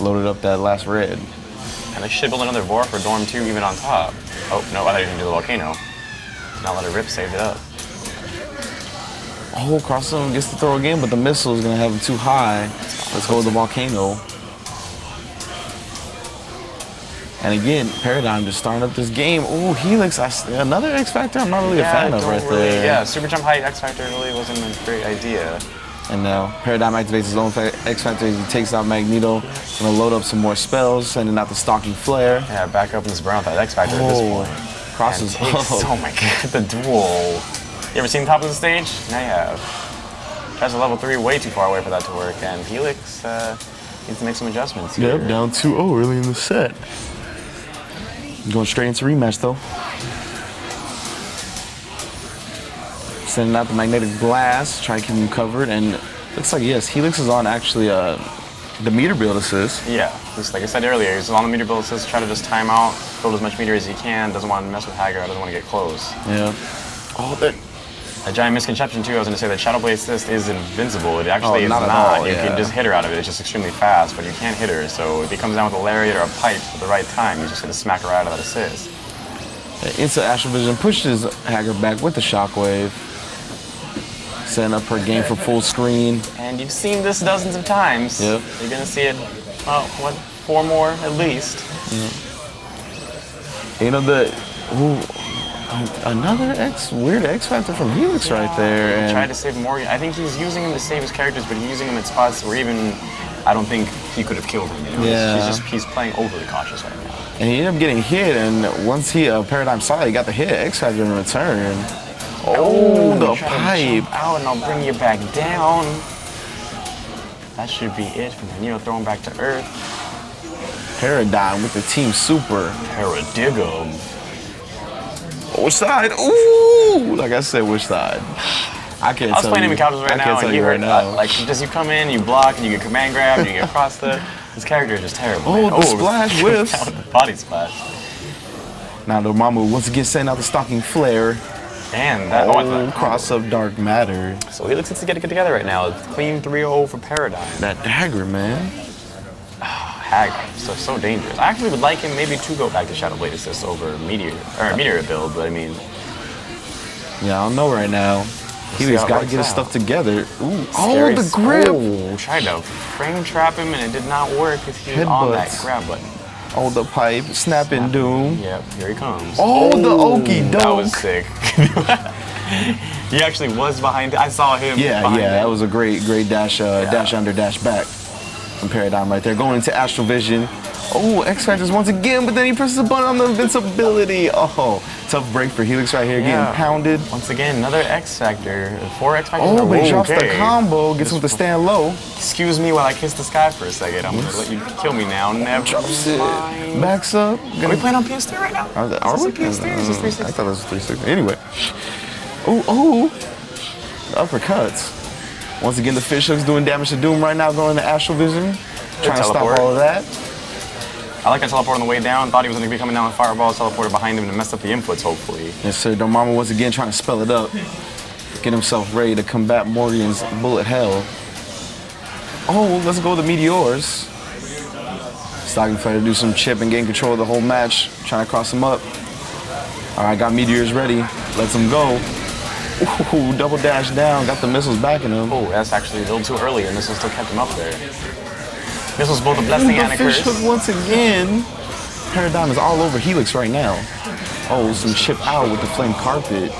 Loaded up that last red. And they should build another Vor for Dorm 2 even on top. Oh, no, I thought he was gonna do the Volcano. Not let it rip, saved it up. Oh, cross him, gets the throw again, but the missile is gonna have him too high. Let's go with the Volcano. And again, Paradigm just starting up this game. Ooh, Helix, another X Factor I'm not really a fan of right there. Yeah, Super Jump Height X Factor really wasn't a great idea. And now Paradigm activates his own X Factor as he takes out Magneto. He's gonna load up some more spells, sending out the Stalking Flare. Yeah, back up in this brown with that X Factor at this point. Crosses. Oh my god, the duel. You ever seen the top of the stage? Now you have. Tries to level 3 way too far away for that to work, and Helix needs to make some adjustments here. Yep, down 2-0 early in the set. Going straight into rematch though. Sending out the magnetic blast, trying to keep him covered, and looks like yes, Helix is on actually the meter build assist. Yeah, just like I said earlier, he's on the meter build assist, try to just time out, build as much meter as he can, doesn't want to mess with Hagar, doesn't want to get close. Yeah. Oh, that. A giant misconception too, I was going to say that Shadow Blade assist is invincible. It actually is not not. at all, You yeah. can just hit her out of it, it's just extremely fast, but you can't hit her, so if he comes down with a lariat or a pipe at the right time, you're just going to smack her out of that assist. Into Astral Vision, pushes Hagar back with the Shockwave. Setting up her game for full screen. And you've seen this dozens of times. Yep. You're going to see it, well, what, 4 more at least. Yep. You know, another weird X Factor from Helix right there. He And tried to save Morrigan. I think he's using him to save his characters, but he's using him in spots where even I don't think he could have killed him. You know? Yeah. He's playing overly cautious right now. And he ended up getting hit, and once he Paradigm saw it, he got the hit. X Factor in return. Oh, the pipe! Out, and I'll bring you back down. That should be it from Magneto throwing back to Earth. Paradigm with the Team Super. Paradigm. Which side? Ooh! Like I said, which side? I can't tell you. I was playing him in couches right I now, can't tell and you you right heard, now. like, just you come in, you block, and you get command grab, and you get across the. This character is just terrible. Oh, man. the splash whiffs. Body splash. Now Dormammu once again sending out the Stalking Flare. And that cross up Dark Matter. So Helix needs to get it together right now. It's clean 3-0 for Paradigm. That dagger, man. Hagar, so dangerous. I actually would like him maybe to go back to Shadow Blade assist over Meteor build, but I mean. Yeah, I don't know right now. Helix got to get his stuff together. Ooh. Oh, the grip! Oh, tried to frame trap him and it did not work because he was on that grab button. Oh, the pipe, snapping Doom. Yep, here he comes. Oh, the okey doke. That was sick. He actually was behind. I saw him. Yeah, behind him. that was a great dash, dash under, dash back from Paradigm right there. Going into Astral Vision. Oh, X Factors once again, but then he presses a button on the invincibility. Oh, tough break for Helix right here, getting pounded. Once again, another X Factor. 4 X Factors. Oh, but he drops the combo, gets him to stand low. Excuse me while I kiss the sky for a second. I'm gonna let you kill me now. Never drops mind. it. Backs up. Are we playing on PS3 right now? Are we? PS3 or is this 360? I thought it was 360. Anyway. Oh. Uppercuts. Once again, the fish hooks doing damage to Doom right now, going into Astral Vision. Trying to stop all of that. I like that teleport on the way down. Thought he was going to be coming down with fireballs. Teleported behind him to mess up the inputs, hopefully. Yes, sir. Dormammu once again trying to spell it up. Get himself ready to combat Morrigan's bullet hell. Oh, let's go with the Meteors. Stalking Flare to do some chip and gain control of the whole match. Trying to cross him up. All right, got Meteors ready. Lets him go. Ooh, double dash down, got the missiles backing him. Oh, that's actually a little too early, and missiles still kept him up there. Missiles both a blessing and a fish curse. hook once again. Paradigm is all over Helix right now. Oh, some chip out with the flame carpet.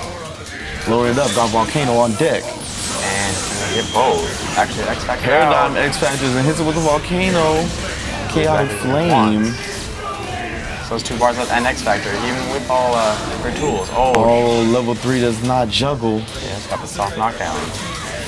Lowered it up, got Volcano on deck. And hit both. Actually, X Factor. Paradigm X Factors and hits it with the Volcano. Chaotic Flame. So those 2 bars left and X Factor, even with all her tools. Oh, level 3 does not juggle. Yeah, it's got the soft knockdown.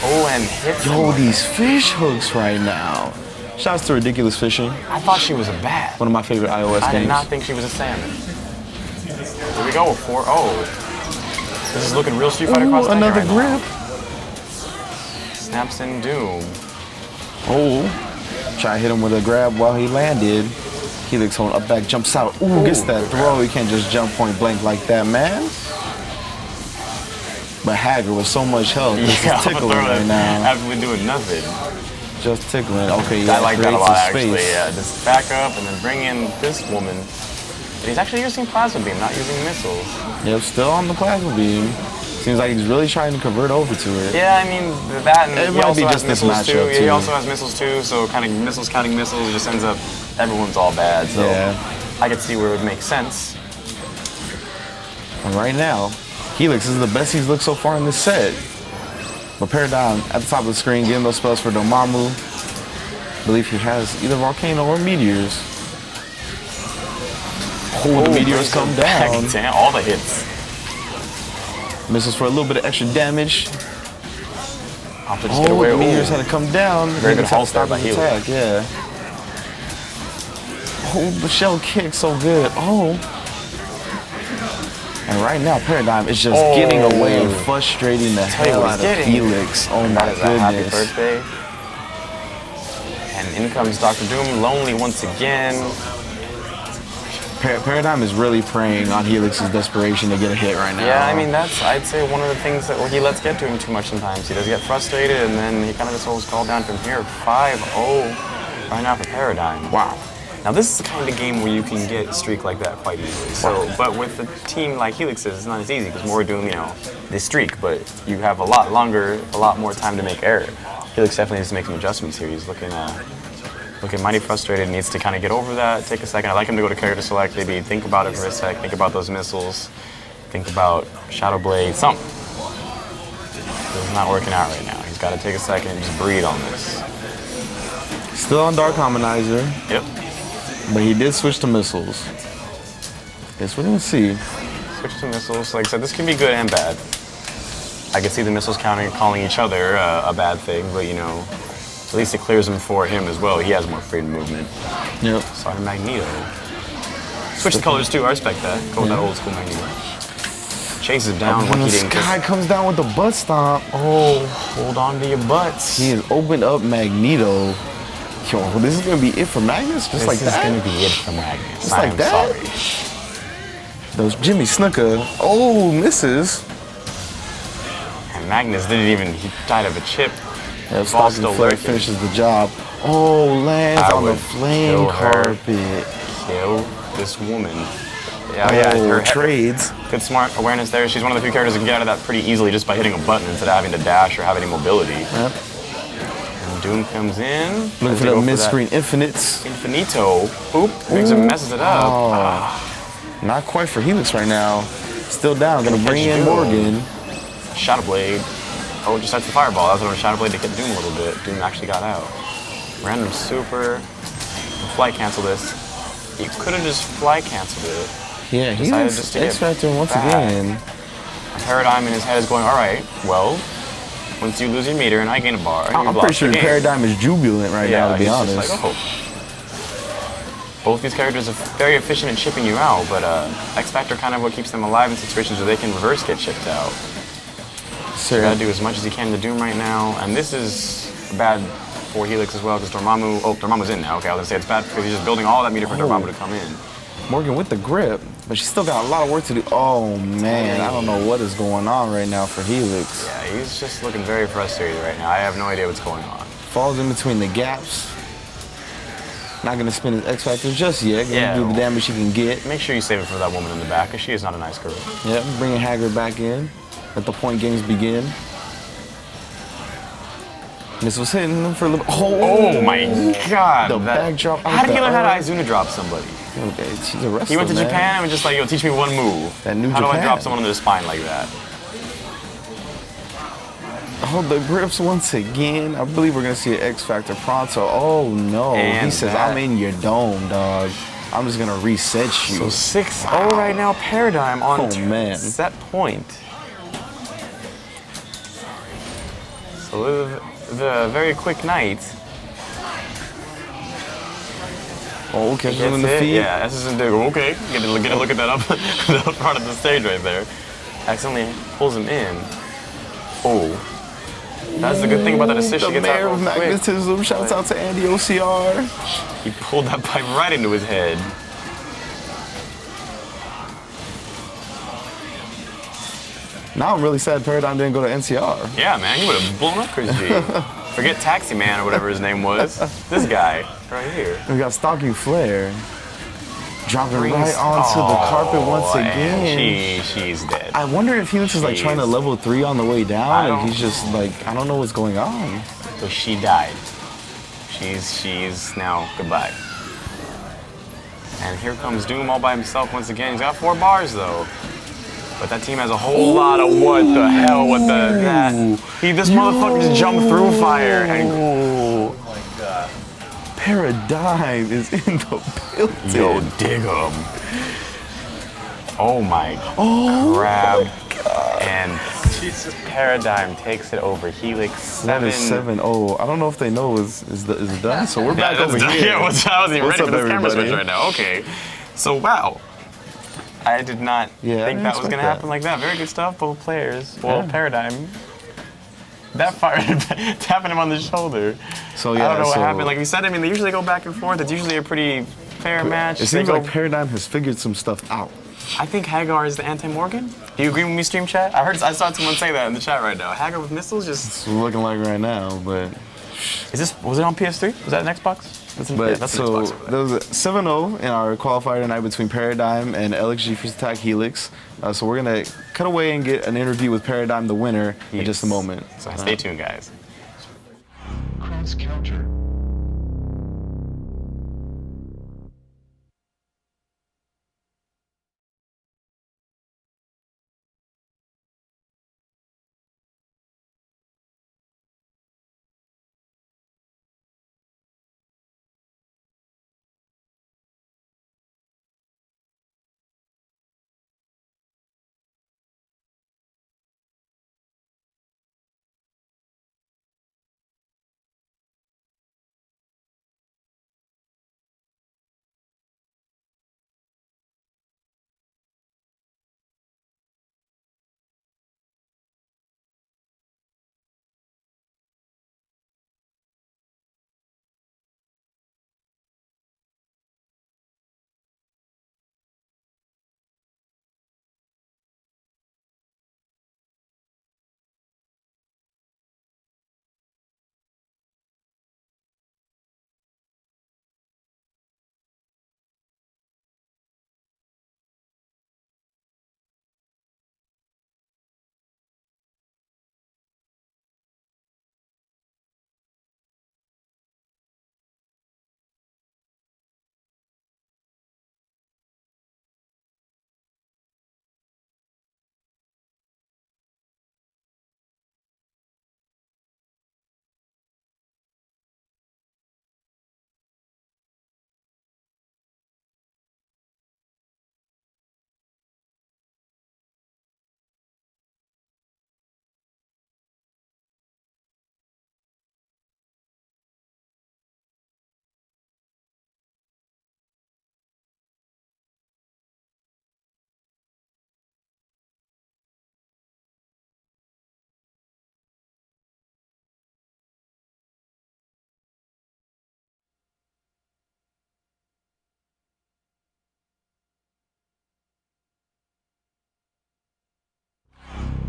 Oh, and hits. Yo, these fish hooks right now. Shouts to Ridiculous Fishing. I thought she was a bat. One of my favorite iOS games. I did not think she was a salmon. Here we go, 4-0. This is looking real Street Fighter Cross Tekken another right grip. now. Snaps in Doom. Oh, try to hit him with a grab while he landed. Helix on up back, jumps out. Ooh, gets that throw. You can't just jump point blank like that, man. But Hager with so much health, this is tickling right now. Absolutely doing nothing. Just tickling. Okay, yeah, I like that a lot, space. actually. Yeah, just back up and then bring in this woman. And he's actually using Plasma Beam, not using missiles. Yep, still on the plasma beam. Seems like he's really trying to convert over to it. Yeah, I mean, that and it he might also be has just this missiles too. matchup Yeah, too. he also has missiles too, so kind of missiles counting missiles, it just ends up everyone's all bad. So Yeah. I could see where it would make sense. And right now, Helix is the best he's looked so far in this set. But Paradigm at the top of the screen, getting those spells for Dormammu. I believe he has either Volcano or Meteors. Oh, the Meteors come down. Damn, all the hits. Missiles for a little bit of extra damage. Opted just get away. The Meteors had to come down. Very good Helix had to halt there stop by his Helix. attack, yeah. Oh, the shell kick so good. Oh. And right now, Paradigm is just getting away and frustrating the hell out of Helix. Oh my That is a happy goodness. birthday. And in comes Dr. Doom, lonely once again. Paradigm is really preying on Helix's desperation to get a hit right now. Yeah, I mean, that's, I'd say, one of the things that he lets get to him too much sometimes. He does get frustrated, and then he kind of just holds call down from here. 5-0 right now for Paradigm. Wow. Now, this is the kind of game where you can get a streak like that quite easily. So, but with a team like Helix's, it's not as easy because we're doing, this streak, but you have a lot longer, a lot more time to make error. Helix definitely needs to make some adjustments here. He's looking mighty frustrated, needs to kind of get over that, take a second. I'd like him to go to character select, maybe think about it for a sec, think about those missiles, think about Shadow Blade, something. It's not working out right now. He's got to take a second and just breathe on this. Still on Dark Harmonizer. Yep. But he did switch to missiles. Guess we're gonna see. Switch to missiles. Like I said, this can be good and bad. I can see the missiles calling each other a bad thing, but at least it clears them for him as well. He has more freedom movement. Yep. Sorry, Magneto. Switch the colors too, I respect that. Go with that old school Magneto. Chases him down When like the he didn't. Sky comes down with the butt stomp. Oh, hold on to your butts. He has opened up Magneto. Yo, this is gonna be it for Magnus? Just like that? This is gonna be it for Magnus. Just like that? Sorry. Those Jimmy Snuka. Oh, misses. And Magnus didn't even, he died of a chip. Yeah, Ball Stalking still Flare lurking. finishes the job. Oh, lands I on the would flame kill her. carpet. Kill this woman. Oh, her trades. Good smart awareness there. She's one of the few characters that can get out of that pretty easily just by hitting a button instead of having to dash or have any mobility. Yep. And Doom comes in. Looking for the mid-screen infinites. Infinito. Boop. Makes him, messes it up. Oh, not quite for Helix right now. Still down. Gonna bring in Morrigan. Shadow Blade. Oh, just starts the fireball. That's what Shadow Blade to get Doom a little bit. Doom actually got out. Random super. Flight cancel this. He could have just fly canceled it. Yeah, Decided Helix just to get X-Factor once back. again. Paradigm in his head is going, all right, well, once you lose your meter and I gain a bar, I'm pretty sure Paradigm is jubilant right now, to be he's honest. just like, oh. Both these characters are very efficient in chipping you out, but X-Factor kind of what keeps them alive in situations where they can reverse get chipped out. So you gotta do as much as you can to Doom right now, and this is bad for Helix as well, because Dormammu's in now. Okay, I was gonna say it's bad because he's just building all that meter for Dormammu to come in. Morgan with the grip, but she's still got a lot of work to do. Oh man, I don't know what is going on right now for Helix. Yeah, he's just looking very frustrated right now. I have no idea what's going on. Falls in between the gaps. Not gonna spin his X Factor just yet. Gonna do the damage she can get. Make sure you save it for that woman in the back, because she is not a nice girl. Yep, bringing Haggard back in. Let the point games begin. This was hitting him for a little. Oh my God! The backdrop. How did he learn how to Izuna drop somebody? Okay, he's a wrestler. He went to man. Japan and was just like, yo, teach me one move. That New How do I Japan. drop someone on their spine like that? Oh, the grips once again. I believe we're gonna see an X Factor pronto. Oh no! And he says, that- "I'm in your dome, dog. I'm just gonna reset you." So 6-0 right now, Paradigm on Oh, man. set point. So the very quick night. Oh, catches him in Gets the it. feet. Yeah, that's just okay. Get a look at that up the up front of the stage right there. Accidentally pulls him in. Oh. That's the good thing about that assist. The She gets mayor out of real quick. magnetism. Shouts out to Andy OCR. He pulled that pipe right into his head. Now I'm really sad Paradigm didn't go to NCR. Yeah, man, he would have blown up Chris G. Forget Taxi Man or whatever his name was. This guy right here. We got Stalking Flare. Dropping Brings- right onto the carpet once Oh, and again. she's dead. I wonder if Helix is like trying to Jeez. level 3 on the way I down, don't- and he's just like, I don't know what's going on. So she died. She's now goodbye. And here comes Doom all by himself once again. He's got 4 bars though. But that team has a whole lot of what the hell, what the that. This motherfucker just jumped through fire and Oh my god. Paradigm is in the building. yo, dig him. Oh my crap. And Paradigm takes it over. Helix That 7. is 7-0. I don't know if they know is done. So we're back over that's- here. Yeah, I wasn't even What's ready for up, this camera switch everybody? right now. Okay. So wow. I did not Yeah, I think didn't that was expect gonna that. happen like that. Very good stuff, both players. Well, Yeah. Paradigm. That fire tapping him on the shoulder. So I yeah, don't know what so happened. Like we said, I mean, they usually go back and forth. It's usually a pretty fair match. it They seems go- like Paradigm has figured some stuff out. I think Hagar is the anti-Morgan. Do you agree with me, stream chat? I saw someone say that in the chat right now. Hagar with missiles, just It's looking like right now, but was it on PS3? Was that an Xbox? That's an, But that's so an Xbox. there was a 7-0 in our qualifier tonight between Paradigm and LXG First Attack Helix. So we're gonna cut away and get an interview with Paradigm, the winner, in just a moment. So stay tuned, guys. Cross counter.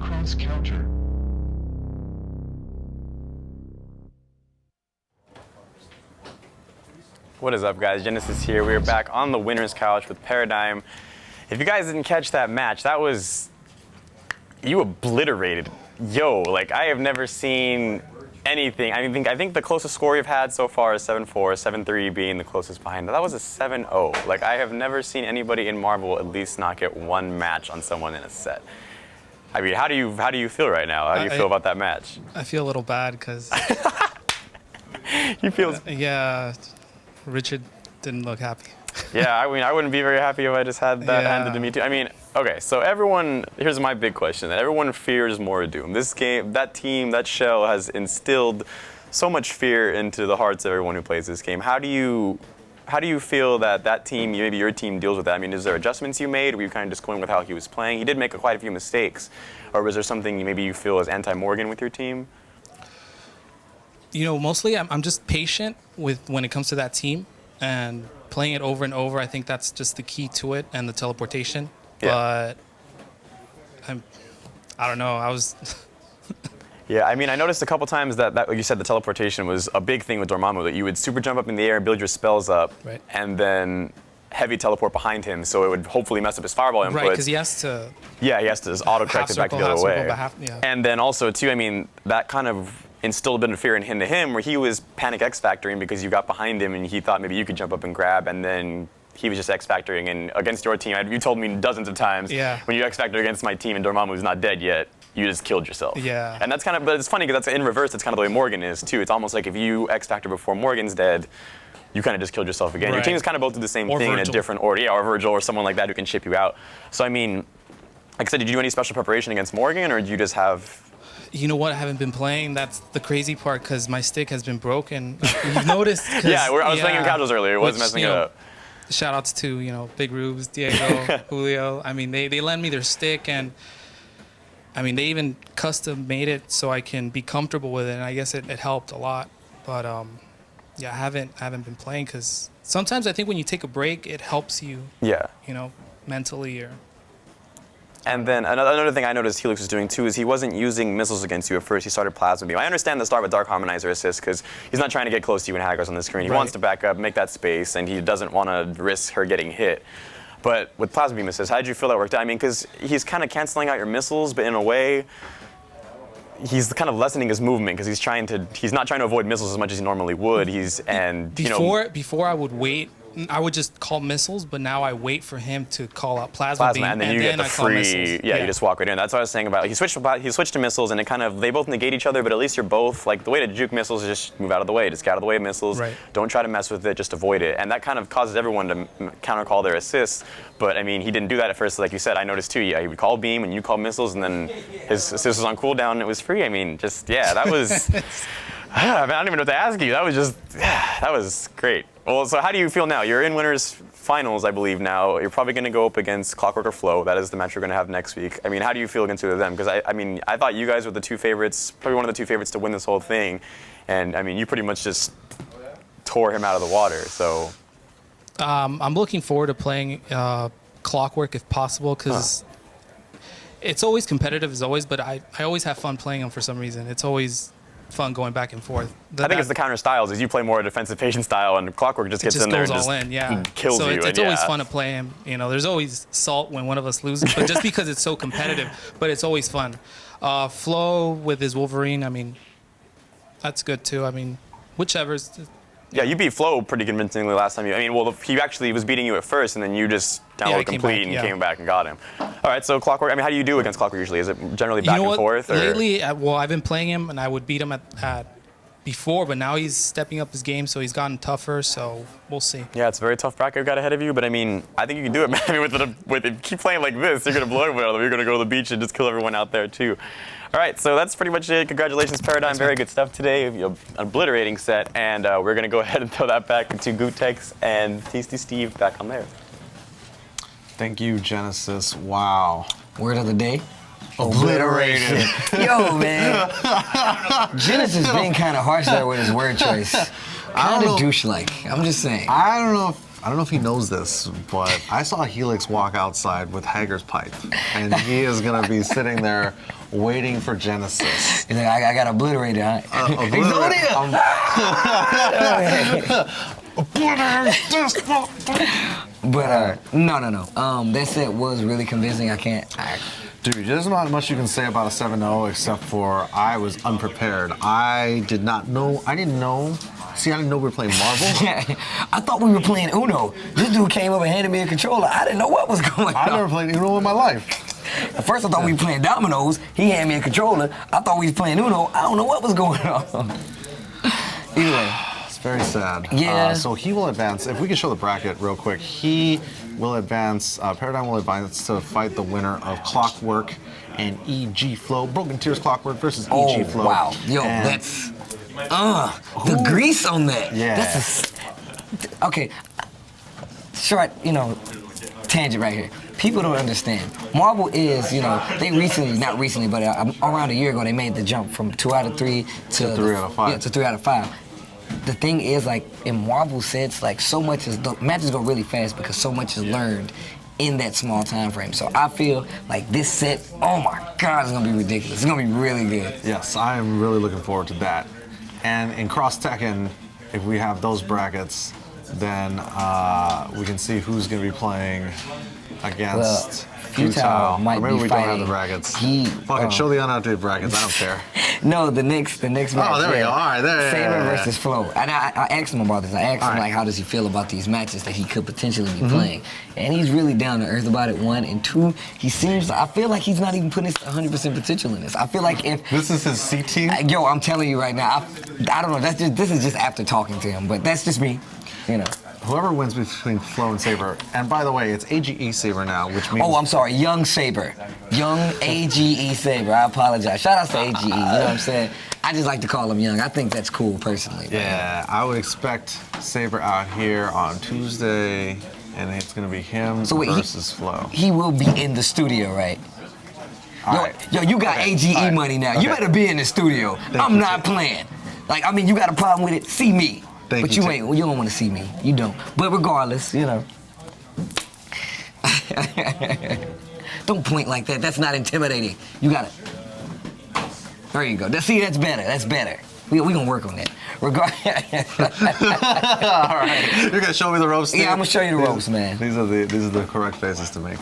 Cross counter. What is up, guys? Genesis here. We're back on the winner's couch with Paradigm. If you guys didn't catch that match, that was you obliterated. Yo, like I have never seen anything. I think the closest score you've had so far is 7-4, 7-3 being the closest behind. That was a 7-0. Like I have never seen anybody in Marvel at least not get one match on someone in a set. I mean, how do you feel right now? How do you feel about that match? I feel a little bad because You feel yeah, Richard didn't look happy. Yeah, I mean, I wouldn't be very happy if I just had that handed to me too. I mean, okay, so here's my big question, that everyone fears Morrigan. This game, that team, that shell has instilled so much fear into the hearts of everyone who plays this game. How do you feel that team, maybe your team, deals with that? I mean, is there adjustments you made? Were you kind of just going with how he was playing? He did make quite a few mistakes. Or was there something maybe you feel is anti-Morrigan with your team? You know, mostly I'm just patient when it comes to that team and playing it over and over. I think that's just the key to it, and the teleportation. Yeah. But I don't know. I was. Yeah, I mean, I noticed a couple times that, like you said, the teleportation was a big thing with Dormammu, that you would super jump up in the air and build your spells up, right, and then heavy teleport behind him, so it would hopefully mess up his fireball inputs. Right, because he has to. Yeah, he has to just auto-correct it back the other way. Yeah. And then also, too, I mean, that kind of instilled a bit of fear into him, where he was panic X-factoring because you got behind him and he thought maybe you could jump up and grab, and then he was just X-factoring. And against your team, you told me dozens of times, when you X-factor against my team and Dormammu's not dead yet, you just killed yourself. Yeah. And that's kind of, but it's funny because that's in reverse, that's kind of the way Morrigan is, too. It's almost like if you X-factor before Morrigan's dead, you kind of just killed yourself again. Your Right. team is kind of both do the same Or thing in a Virgil. different order. Yeah, or Virgil or someone like that who can chip you out. So, I mean, like I said, did you do any special preparation against Morrigan, or did you just have... You know what? I haven't been playing. That's the crazy part, because my stick has been broken. You've noticed? Yeah, I was playing in casuals earlier. It was messing it up. Shout outs to, Big Rubes, Diego, Julio. I mean, they lend me their stick, and I mean, they even custom made it so I can be comfortable with it, and I guess it helped a lot. But yeah, I haven't been playing, because sometimes I think when you take a break, it helps you. Yeah. Mentally or. And then another thing I noticed Helix was doing too is he wasn't using missiles against you at first. He started plasma beam. I understand the start with Dark Harmonizer assist because he's not trying to get close to you when Haggar's on the screen. He wants to back up, make that space, and he doesn't want to risk her getting hit. But with plasma beam assist, how did you feel that worked out? I mean, because he's kind of canceling out your missiles, but in a way, he's kind of lessening his movement because he's not trying to avoid missiles as much as he normally would. Before I would wait. I would just call missiles, but now I wait for him to call out plasma beam, and then you get the free. Yeah, you just walk right in. That's what I was saying about. He switched to missiles, and it kind of they both negate each other, but at least you're both like the way to juke missiles is just move out of the way, just get out of the way of missiles. Right. Don't try to mess with it, just avoid it, and that kind of causes everyone to counter call their assists. But I mean, he didn't do that at first, like you said. I noticed too. Yeah, he would call beam and you call missiles, and then his assist was on cooldown and it was free. I mean, that was. I don't even know what to ask you. That was great. Well, so how do you feel now? You're in winners finals, I believe now. You're probably going to go up against Clockwork or Flow. That is the match you're going to have next week. I mean, how do you feel against either of them? Because I thought you guys were the two favorites, probably one of the two favorites to win this whole thing. And I mean, you pretty much just tore him out of the water. So I'm looking forward to playing Clockwork if possible, because it's always competitive as always, but I always have fun playing him for some reason. It's always fun going back and forth. I think it's the counter styles. Is you play more a defensive patient style, and Clockwork just gets in there and goes all in, kills you. So it's always fun to play him. There's always salt when one of us loses, but just because it's so competitive, but it's always fun. Flo with his Wolverine, I mean, that's good too. I mean, whichever's. Yeah, you beat Flo pretty convincingly last time. He actually was beating you at first, and then you just downloaded complete and came back and got him. All right, so Clockwork. I mean, how do you do against Clockwork usually? Is it generally back and forth? Or? Lately, I've been playing him, and I would beat him at before, but now he's stepping up his game, so he's gotten tougher. So we'll see. Yeah, it's a very tough bracket you've got ahead of you, but I mean, I think you can do it, man. I mean, if you keep playing like this, you're gonna blow everyone out. You're gonna go to the beach and just kill everyone out there too. All right, so that's pretty much it. Congratulations, Paradigm. Very good stuff today. An obliterating set, and we're going to go ahead and throw that back to Gutex and Tasty Steve back on there. Thank you, Genesis. Wow. Word of the day? Obliterated. Yo, man. Genesis being kind of harsh there with his word choice. Kind of douche-like. I'm just saying. I don't know if he knows this, but I saw Helix walk outside with Haggar's pipe, and he is going to be sitting there waiting for Genesis. He's like, I got obliterated, huh? Exodia! But no. That set was really convincing. Dude, there's not much you can say about a 7-0 except for I was unprepared. I didn't know. See, I didn't know we were playing Marvel. I thought we were playing Uno. This dude came up and handed me a controller. I didn't know what was going on. I never played Uno in my life. At first I thought we were playing dominoes. He handed me a controller. I thought we was playing Uno. I don't know what was going on. Either way. It's very sad. Yeah. So he will advance. If we can show the bracket real quick, he will advance. Paradigm will advance to fight the winner of Clockwork and EG.Floe. Broken Tears Clockwork versus EG.Floe. Oh, wow. Yo, that's... the grease on that. Yeah. That's okay. Short, tangent right here. People don't understand. Marvel is, they recently, not recently, but around a year ago, they made the jump from 2 out of 3 to 3 out of 5. Yeah, to 3 out of 5. The thing is, like, in Marvel sense, like, so much is, the matches go really fast because so much is learned in that small time frame. So I feel like this set, oh my God, it's gonna be ridiculous. It's gonna be really good. Yes, I am really looking forward to that. And in Cross Tekken, if we have those brackets, then we can see who's going to be playing against Futile. Might or maybe be we fighting. don't have the brackets. Fucking show the unupdated brackets. I don't care. No, the next match. Oh, there we go. All right, there. Saber versus Flow. And I asked him about this. I asked him, like, how does he feel about these matches that he could potentially be playing? And he's really down to earth about it, 1. And 2, I feel like he's not even putting his 100% potential in this. I feel like if... This is his C team? Yo, I'm telling you right now, I don't know. This is just after talking to him, but that's just me, Whoever wins between Flow and Saber, and by the way, it's AGE Saber now, which means... Oh, I'm sorry, Young Saber. Young AGE Saber. I apologize. Shout out to AGE, you know what I'm saying? I just like to call him Young. I think that's cool, personally. Yeah, I would expect Saber out here on Tuesday, and it's going to be him versus Flow. He will be in the studio, right? Yo, you got AGE money now. You better be in the studio. I'm not playing. Like, I mean, you got a problem with it, see me. But you ain't. Well, you don't want to see me. You don't. But regardless, Don't point like that. That's not intimidating. You got it. There you go. See, that's better. That's better. We gonna work on that. All right. You're gonna show me the ropes. Yeah, I'm gonna show you the ropes, man. These are the correct faces to make.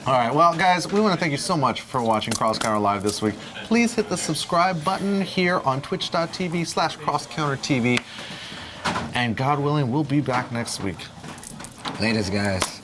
All right, well, guys, we want to thank you so much for watching Cross Counter Live this week. Please hit the subscribe button here on twitch.tv/crosscountertv. And God willing, we'll be back next week. Latest, guys.